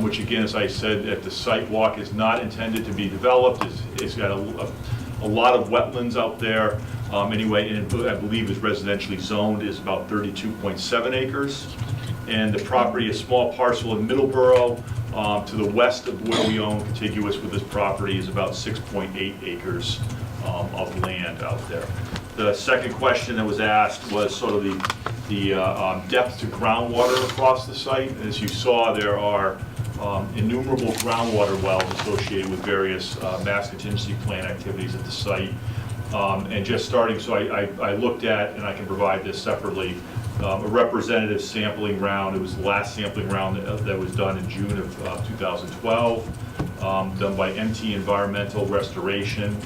which again, as I said at the site walk, is not intended to be developed. It's got a lot of wetlands out there anyway, and I believe is residentially zoned, is about 32.7 acres. And the property, a small parcel in Middleborough, to the west of where we own, contiguous with this property, is about 6.8 acres of land out there. The second question that was asked was sort of the depth to groundwater across the site. As you saw, there are innumerable groundwater wells associated with various mass contingency plan activities at the site. And just starting, so I looked at, and I can provide this separately, a representative sampling round. It was the last sampling round that was done in June of 2012, done by MT Environmental Restoration,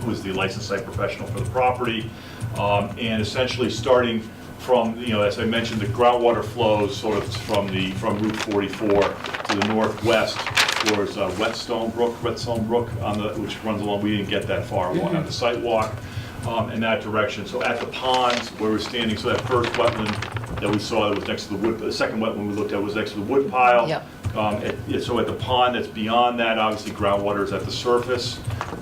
who is the licensed site professional for the property. And essentially starting from, as I mentioned, the groundwater flows sort of from Route 44 to the northwest towards Whetstone Brook, which runs along, we didn't get that far on the site walk in that direction. So at the ponds where we're standing, so that first wetland that we saw that was next to the wood, the second wetland we looked at was next to the wood pile. Yep. So at the pond that's beyond that, obviously groundwater is at the surface.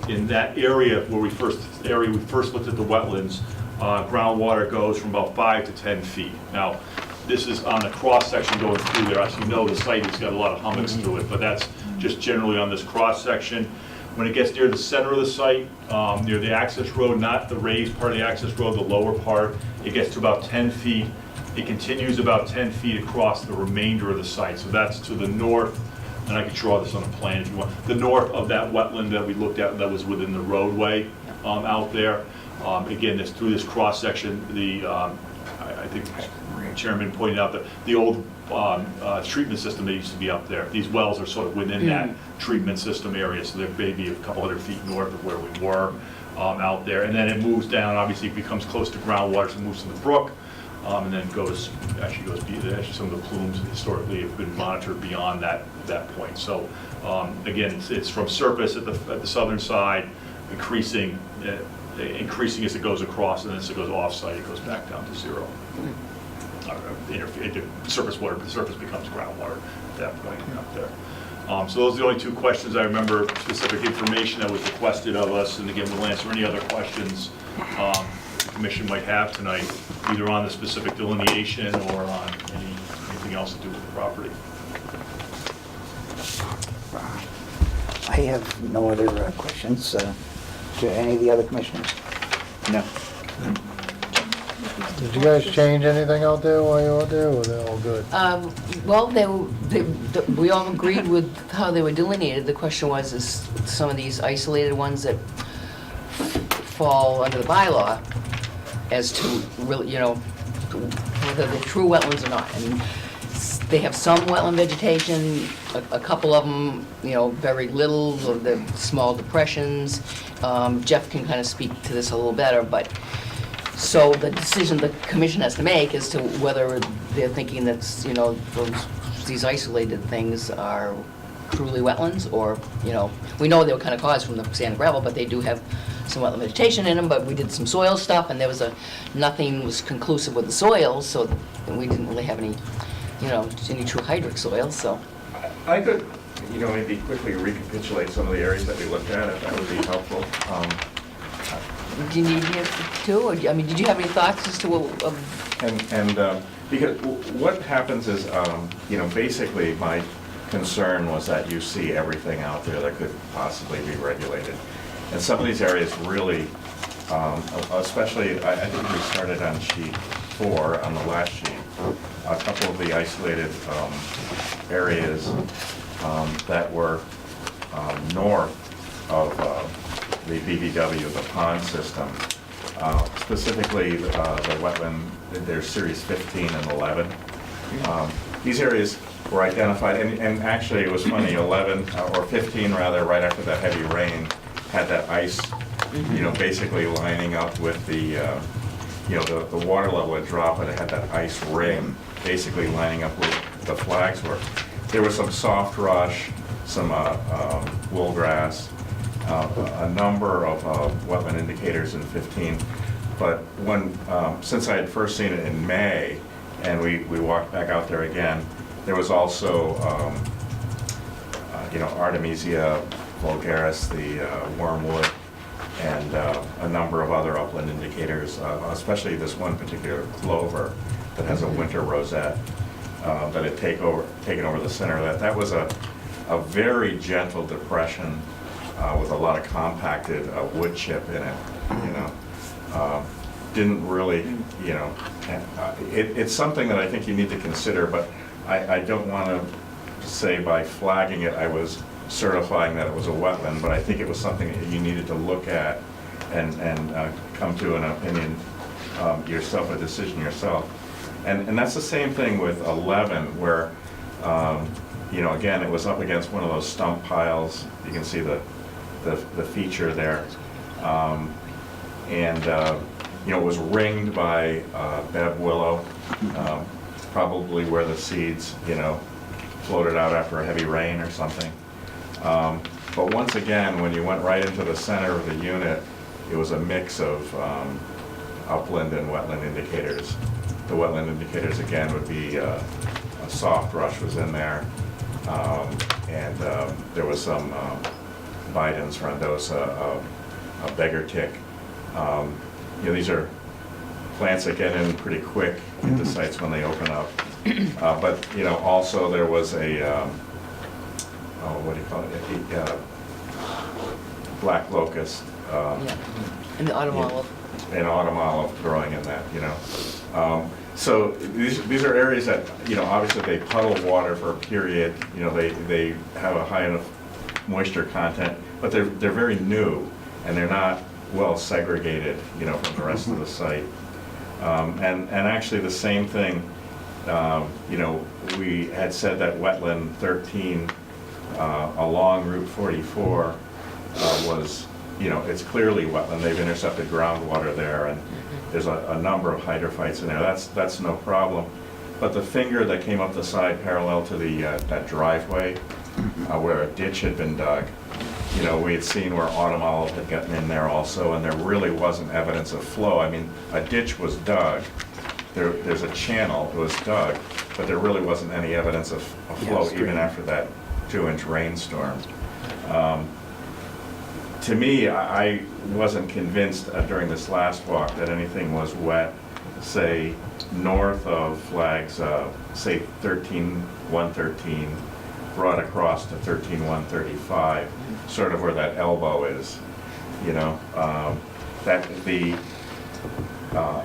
In that area where we first looked at the wetlands, groundwater goes from about 5 to 10 feet. Now, this is on the cross-section going through there. As you know, the site has got a lot of hummocks through it, but that's just generally on this cross-section. When it gets near the center of the site, near the access road, not the raised part of the access road, the lower part, it gets to about 10 feet. It continues about 10 feet across the remainder of the site. So that's to the north, and I can draw this on a plan if you want, the north of that wetland that we looked at that was within the roadway out there. Again, it's through this cross-section, I think Chairman pointed out that the old treatment system that used to be up there, these wells are sort of within that treatment system area, so they're maybe a couple hundred feet north of where we were out there. And then it moves down, obviously it becomes close to groundwater, so it moves to the brook, and then actually some of the plumes historically have been monitored beyond that point. So again, it's from surface at the southern side, increasing as it goes across, and then as it goes off-site, it goes back down to zero. Surface water, the surface becomes groundwater at that point up there. So those are the only two questions I remember, specific information that was requested of us, and again, we'll answer any other questions the commission might have tonight, either on the specific delineation or on anything else to do with the property. I have no other questions. Do any of the other commissioners? No. Did you guys change anything out there while you were out there, or were they all good? Well, we all agreed with how they were delineated. The question was, is some of these isolated ones that fall under the bylaw as to really, whether they're true wetlands or not. And they have some wetland vegetation, a couple of them, very little, of the small depressions. Jeff can kind of speak to this a little better, but so the decision the commission has to make as to whether they're thinking that, these isolated things are truly wetlands, or, we know they were kind of caused from the sand and gravel, but they do have some wetland vegetation in them. But we did some soil stuff, and there was nothing was conclusive with the soils, so we didn't really have any, any true hydric soil, so. I could, maybe quickly recapitulate some of the areas that we looked at, if that would be helpful. Do you need me to, or, did you have any thoughts as to what? Because what happens is, basically my concern was that you see everything out there that could possibly be regulated. And some of these areas really, especially, I think we started on sheet 4, on the last sheet, a couple of the isolated areas that were north of the BVW, the pond system, specifically the wetland, there's series 15 and 11. These areas were identified, and actually it was funny, 11, or 15 rather, right after that heavy rain, had that ice, basically lining up with the, the water level had dropped, but it had that ice ring, basically lining up where the flags were. There was some soft rush, some woolgrass, a number of wetland indicators in 15. But since I had first seen it in May, and we walked back out there again, there was also, Artemisia vulgaris, the wormwood, and a number of other upland indicators, especially this one particular clover that has a winter rosette that had taken over the center of that. That was a very gentle depression with a lot of compacted wood chip in it, didn't really, it's something that I think you need to consider, but I don't want to say by flagging it I was certifying that it was a wetland, but I think it was something that you needed to look at and come to an opinion yourself, a decision yourself. And that's the same thing with 11, where, again, it was up against one of those stump piles. You can see the feature there. It was ringed by Beb willow, probably where the seeds, floated out after a heavy rain or something. But once again, when you went right into the center of the unit, it was a mix of upland and wetland indicators. The wetland indicators, again, would be a soft rush was in there, and there was some Biden's frondosa, a beggar tick. These are plants that get in pretty quick into sites when they open up. But, also there was a, what do you call it? Black locust. Yeah, and the autumn olive. And autumn olive growing in that, So these are areas that, obviously they puddle water for a period, they have a high enough moisture content, but they're very new and they're not well segregated, from the rest of the site. And actually the same thing, we had said that wetland 13 along Route 44 was, it's clearly wetland. They've intercepted groundwater there, and there's a number of hydrophytes in there. That's no problem. But the finger that came up the side parallel to the that driveway, where a ditch had been dug, we had seen where autumn olive had gotten in there also, and there really wasn't evidence of flow. I mean, a ditch was dug. There's a channel, it was dug, but there really wasn't any evidence of flow even after that 2-inch rainstorm. To me, I wasn't convinced during this last walk that anything was wet, say, north of flags, say 13-113, brought across to 13-135, sort of where that elbow is,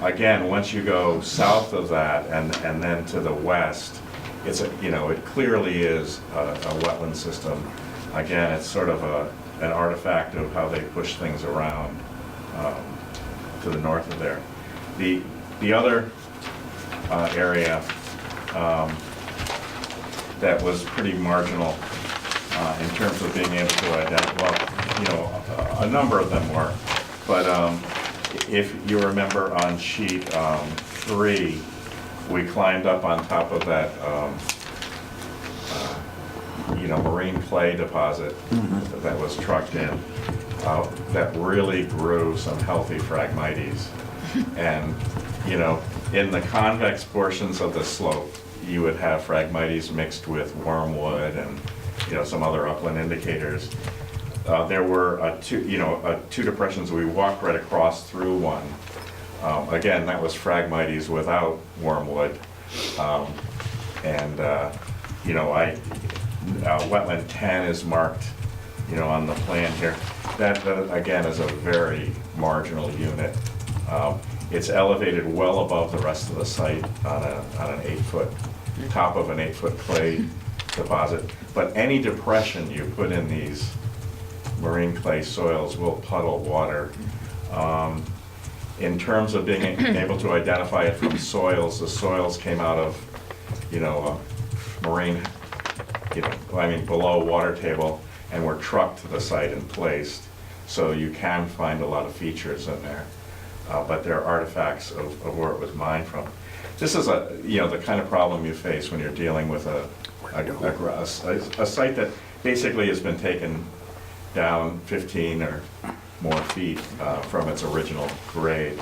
again, once you go south of that and then to the west, it's it clearly is a wetland system. Again, it's sort of an artifact of how they push things around to the north of there. The other area that was pretty marginal in terms of being able to identify, well, a number of them were, but if you remember on sheet 3, we climbed up on top of that marine clay deposit that was trucked in, that really grew some healthy Phragmites. And, in the convex portions of the slope, you would have Phragmites mixed with wormwood and, some other upland indicators. There were two depressions. We walked right across through one. Again, that was Phragmites without wormwood. Wetland 10 is marked, on the plan here. That again is a very marginal unit. It's elevated well above the rest of the site on an 8-foot, top of an 8-foot clay deposit. But any depression you put in these marine clay soils will puddle water. In terms of being able to identify it from soils, the soils came out of, marine, below water table, and were trucked to the site and placed. So you can find a lot of features in there, but they're artifacts of where it was mined from. This is the kind of problem you face when you're dealing with a site that basically has been taken down 15 or more feet from its original grade,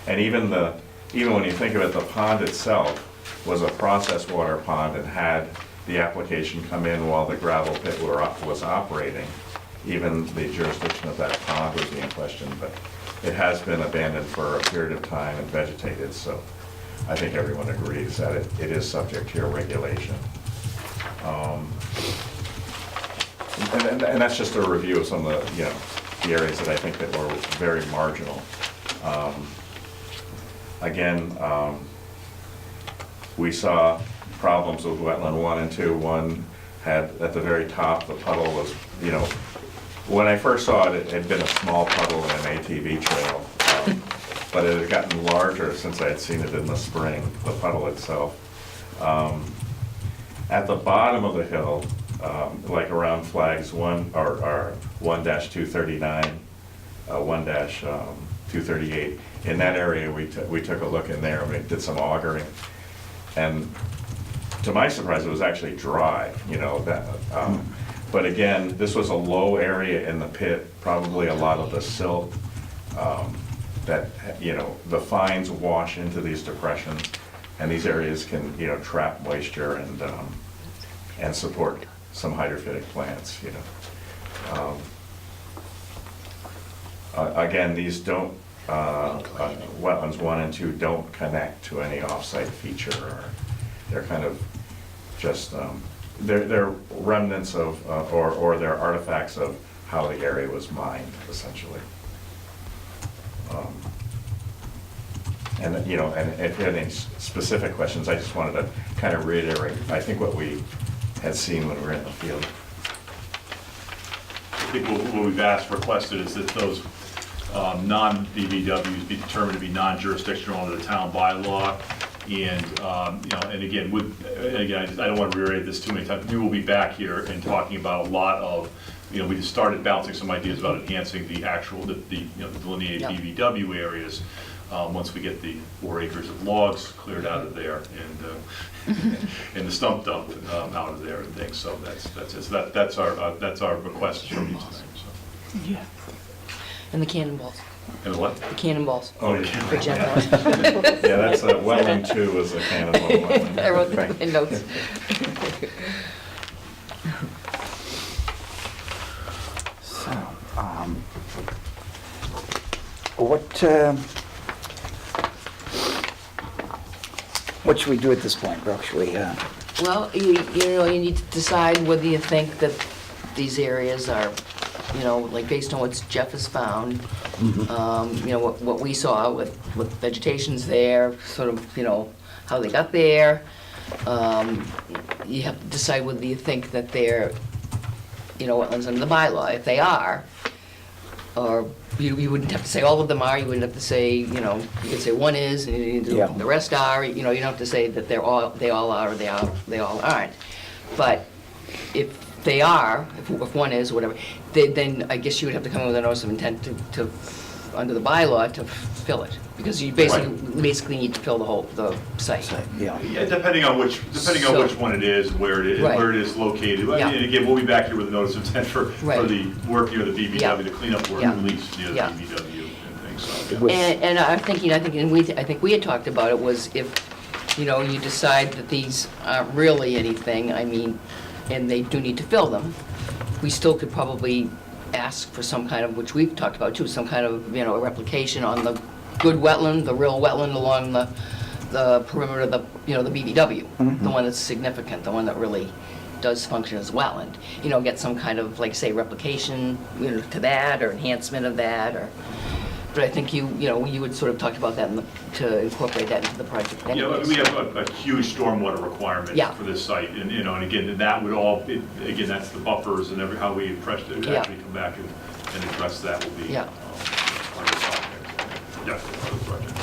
And even when you think of it, the pond itself was a process water pond and had the application come in while the gravel pit was operating. Even the jurisdiction of that pond would be in question, but it has been abandoned for a period of time and vegetated, so I think everyone agrees that it is subject to your regulation. And that's just a review of some of the areas that I think that were very marginal. Again, we saw problems with wetland 1 and 2. One had, at the very top, the puddle was, when I first saw it, it had been a small puddle in an ATV trail, but it had gotten larger since I had seen it in the spring, the puddle itself. At the bottom of the hill, like around flags 1 or 1-239, 1-238, in that area we took a look in there and we did some augering. And to my surprise, it was actually dry, but again, this was a low area in the pit, probably a lot of the silt, that, the fines wash into these depressions, and these areas can, trap moisture and support some hydrophytic plants, Again, these don't, wetlands 1 and 2 don't connect to any off-site feature, or they're kind of just, they're remnants of, or they're artifacts of how the area was mined, essentially. And, and if you had any specific questions, I just wanted to kind of reiterate, I think, what we had seen when we were in the field. I think what we've requested is that those non-BVWs be determined to be non-jurisdictional under the town bylaw. And, and again, I don't want to reiterate this too many times. We will be back here and talking about a lot of, we just started bouncing some ideas about enhancing the actual, the delineated BVW areas. Once we get the 4 acres of logs cleared out of there and the stump dump out of there and things. So that's it. So that's our request from you tonight. So. Yeah. And the cannonballs. And what? The cannonballs. Oh, For yeah. general. Yeah, that's wetland 2 was a cannonball wetland. I wrote that in notes. So, what should we do at this point, Brooke? Should we, Well, you need to decide whether you think that these areas are, like based on what Jeff has found, what we saw with vegetation's there, sort of, how they got there. You have to decide whether you think that they're, wetlands under the bylaw. If they are, or you wouldn't have to say all of them are, you wouldn't have to say, you could say one is, and the rest are, you don't have to say that they all are, or they all aren't. But if they are, if one is, or whatever, then I guess you would have to come up with a notice of intent to under the bylaw, to fill it. Because you basically need to fill the site. yeah. Yeah, depending on which one it is, where it is located. Yeah. And again, we'll be back here with a notice of intent for the work near the BVW, Yeah. the cleanup work, Yeah. release near the Yeah. BVW and things. So, It was- And I think we had talked about it was if, you decide that these aren't really anything, and they do need to fill them, we still could probably ask for some kind of, which we've talked about too, some kind of, a replication on the good wetland, the real wetland along the perimeter of the, the BVW, the one that's significant, the one that really does function as wetland. Get some kind of, like, say, replication, to that, or enhancement of that, or, but I think you would sort of talk about that to incorporate that into the project anyways. we have a huge stormwater requirement Yeah. for this site, and and again, that would all, again, that's the buffers and how we actually come back and address that will be Yeah. part of the project. Definitely part of the project.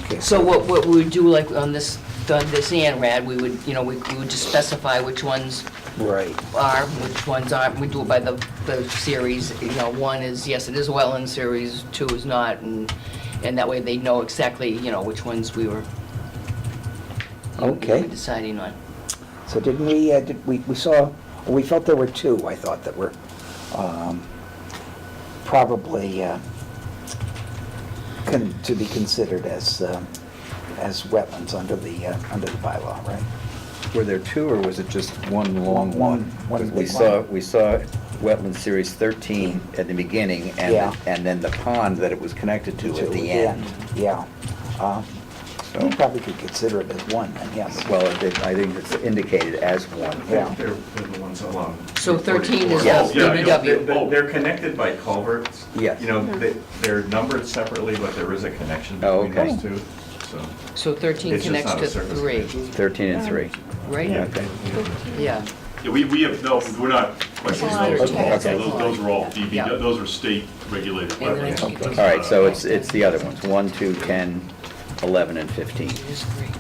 Okay. So what we would do, like on this ANRAD, we would, we would just specify which ones Right. are, which ones aren't. We do it by the series, one is, yes, it is a wetland, series 2 is not, and that way they know exactly, which ones we were Okay. deciding on. So didn't we saw, we felt there were 2, I thought, that were probably to be considered as wetlands under the bylaw, right? Were there 2, or was it just one long one? One Because big we saw Wetland Series 13 at the beginning, and Yeah. and then the pond that it was connected to at the end. Yeah. So, We probably could consider it as one, then, yes. well, I think it's indicated as one. Yeah. They're the ones along. So 13 is Yes. the BVW. They're connected by culverts. Yes. They're numbered separately, but there is a connection Oh, between okay. those two, so. So 13 It's just connects not a to surface 3, connection. 13 and 3. right? Okay. Yeah. Yeah, we have, no, we're not questioning those. Okay. So those are all BVW, Yeah. those are state regulated And then wetlands. I- All right, so it's the other ones, 1, 2, 10, 11, and 15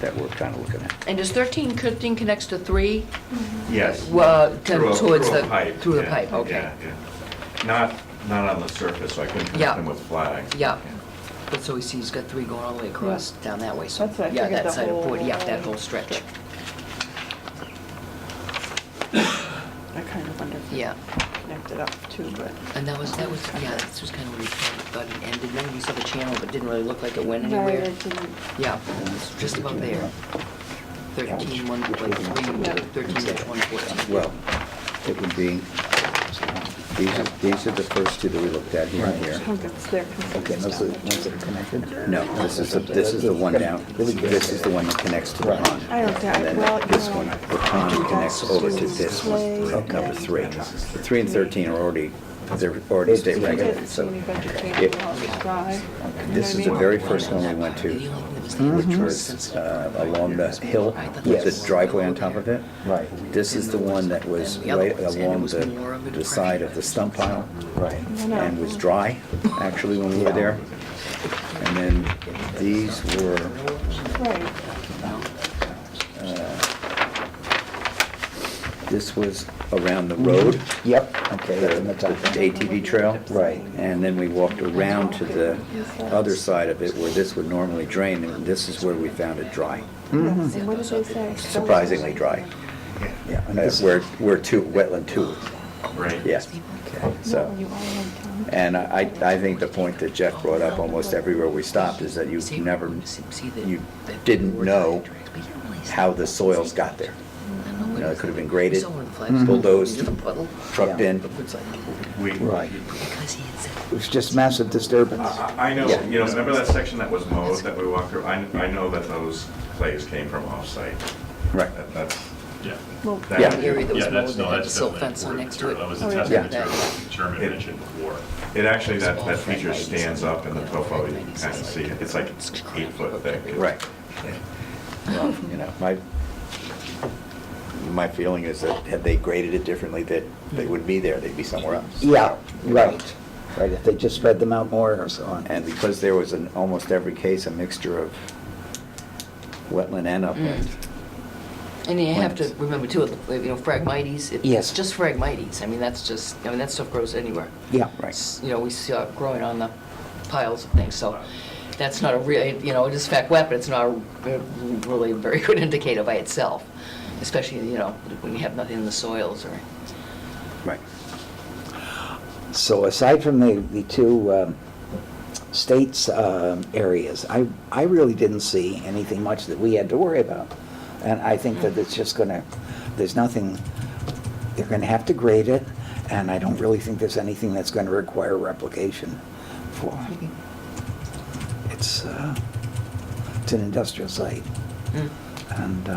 that we're kind of looking at. And does 13 connects to 3? Yes. Well, Through a- towards through a the, pipe, through the yeah, pipe, okay. yeah, yeah. Not on the surface, so I couldn't Yeah. connect them with flags. Yeah. But so we see he's got 3 going all the way across down that way, so, That's what I yeah, figured, that the side of whole- 40, yeah, that whole stretch. Yeah, connected up too, but. and that was, yeah, this was kind of where we thought it ended, then we saw the channel, but didn't really look like it went Right, anywhere. it didn't. Yeah, it's just about there. 13, 1, like 3, 13-114. Well, it would be, these are the first two that we looked at here and here. Oh, that's their Okay, those are the ones that are connected? No, Oh, this is the one down, this is the one that connects to the pond. I don't think, And then well, this one, the pond connects over to this one, number 3. The 3 and 13 are already, they're already state I regulated, didn't see so. any vegetation If- while it was dry. This is the very first one we went to, which was along the hill with the driveway on top of it. Right. This is the one that was right along the side of the stump pile. Right. And was dry, actually, when we were there. And then these were, Right. this was around the road, Yep, okay, the in the top. ATV trail. Right. And then we walked around to the other side of it where this would normally drain, and this is where we found it dry, And what did they say? surprisingly dry. Yeah, and this- Where two, wetland 2, Right. yeah. So, You all had time. and I think the point that Jeff brought up almost everywhere we stopped is that you never, you didn't know how the soils got there. You know, it could have been graded, bulldozed, trucked in. We, Right. It was just massive disturbance. I know, Yeah. you know, remember that section that was mowed that we walked through? I know that those clays came from off-site. Right. That's, Yeah. Well, that- Yeah. The area that was Yeah, mowed, that's, that no, had the that's silt definitely fence on important next to material. it. That was Oh, a yeah. testament Yeah. to what Chairman It- mentioned before. It actually, that feature stands up in the topo, you can kind of see it. It's like 8 foot thick. Right. Well, you know, my feeling is that had they graded it differently, that they would be there, they'd be somewhere else. Yeah, right, right, if they just spread them out more or so on. And because there was in almost every case a mixture of wetland and upland. And you have to remember too, Phragmites, Yes. it's just Phragmites. I mean, that's just, that stuff grows anywhere. Yeah, Right. We see it growing on the piles of things, so that's not a real, it is fact wet, but it's not really a very good indicator by itself, especially, when you have nothing in the soils or. Right. so aside from the two states areas, I really didn't see anything much that we had to worry about. And I think that it's just gonna, there's nothing, they're gonna have to grade it, and I don't really think there's anything that's gonna require replication for. It's an industrial site, and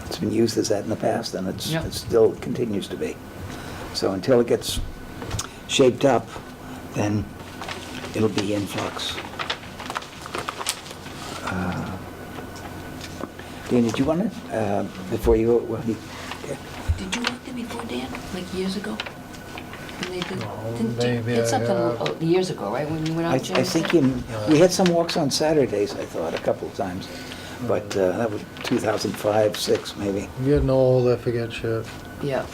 it's been used as that in the past, and it Yeah. still continues to be. So until it gets shaped up, then it'll be in flux. Dan, did you want to, before you, Did you work there before, Dan, like years ago? When they did, No, didn't you, maybe did I something have. years ago, right, when you went out? I Jim? think we had some walks on Saturdays, I thought, a couple of times, but that was 2005, 6 maybe. I'm getting old, I forget shit. Yeah.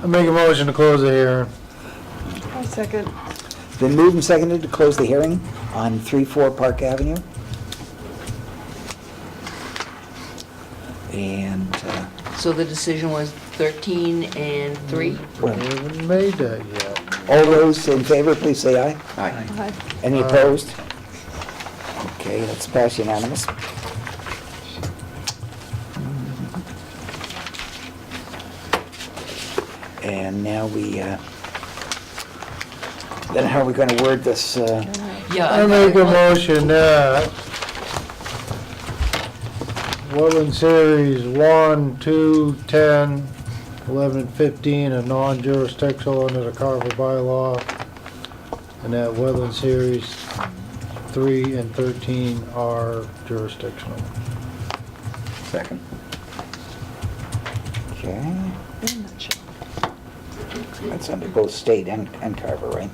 I make a motion to close the hearing. I'll second. It's been moved and seconded to close the hearing on 3-4 Park Avenue. And, So the decision was 13 and 3? We haven't made that yet. all those in favor, please say aye. Aye. Aye. Any Aye. opposed? Okay, that's passed unanimous. And now then how are we going to word this? Yeah. I make a motion that Wetland Series 1, 2, 10, 11, and 15 are non-jurisdictional under the Carver bylaw, and that Wetland Series 3 and 13 are jurisdictional. Second. Okay, that's under both state and Carver, right?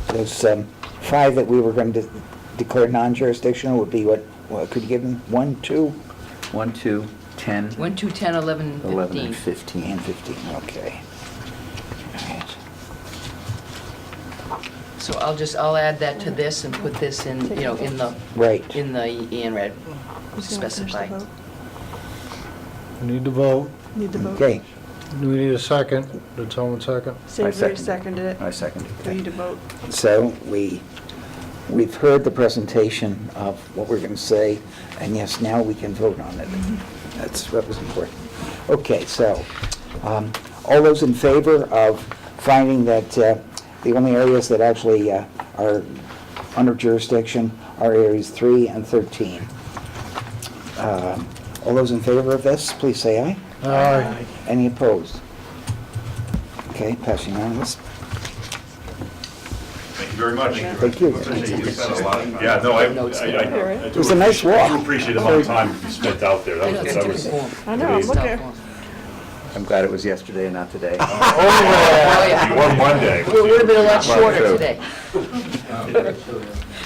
Those 5 that we were going to declare non-jurisdictional would be what, could you give them, 1, 2? 1, 2, 10, 1, 2, 10, 11, 15. 11, and 15. And 15, okay. All right. So I'll add that to this and put this in, you know, in the, Right. in the ANRAD Who's gonna finish the specify. vote? We need to vote. Need the vote? Okay, Do we need a second? Did someone second? Savory seconded. seconded it. I second We it. need to vote. so we've heard the presentation of what we're going to say, and yes, now we can vote on it. That's what was important. Okay, so, all those in favor of finding that the only areas that actually are under jurisdiction are areas 3 and 13. All those in favor of this, please say aye. Aye. Any opposed? Okay, pass unanimous. Thank you very much. Thank you. You spent a lot of time. Yeah, no, I It was a nice I walk. do appreciate the amount of time you spent out there. I know, That it's a was, different that form. I know, I'm looking. I'm glad it was yesterday and not today. Oh, yeah. Or Monday. It would have been a lot shorter true. today.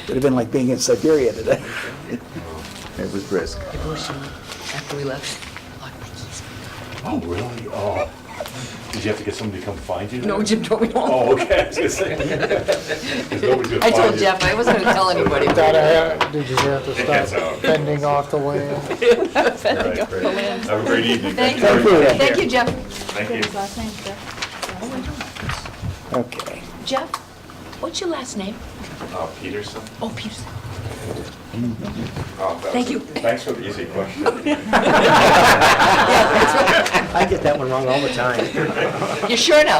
Would have been like being in Siberia today. It was brisk. Devotion, after we left, locked my keys. Oh, really? Oh. Did you have to get somebody to come find you? No, there? Jim told me home. Oh, okay, I was gonna say. 'Cause nobody's gonna I find told you. Jeff, I wasn't gonna tell anybody. Did you have to That's start out. fending off the land? All right, great. Have a great evening. Thank you. Thank you. Thank you, Jeff. Thank you. Last name, Jeff? Okay. Jeff, what's your last name? Peterson? Oh, Peterson. Oh, that Thank was- you. Thanks for the easy question. I get that one wrong all the time. You sure now?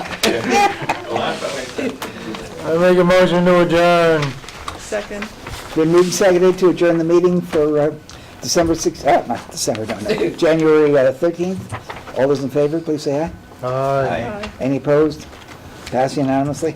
I make a motion to adjourn. Second. Been moved and seconded to adjourn the meeting for December 6th, not December, no, January 13th. All those in favor, please say aye. Aye. Aye. Any opposed? Pass unanimously.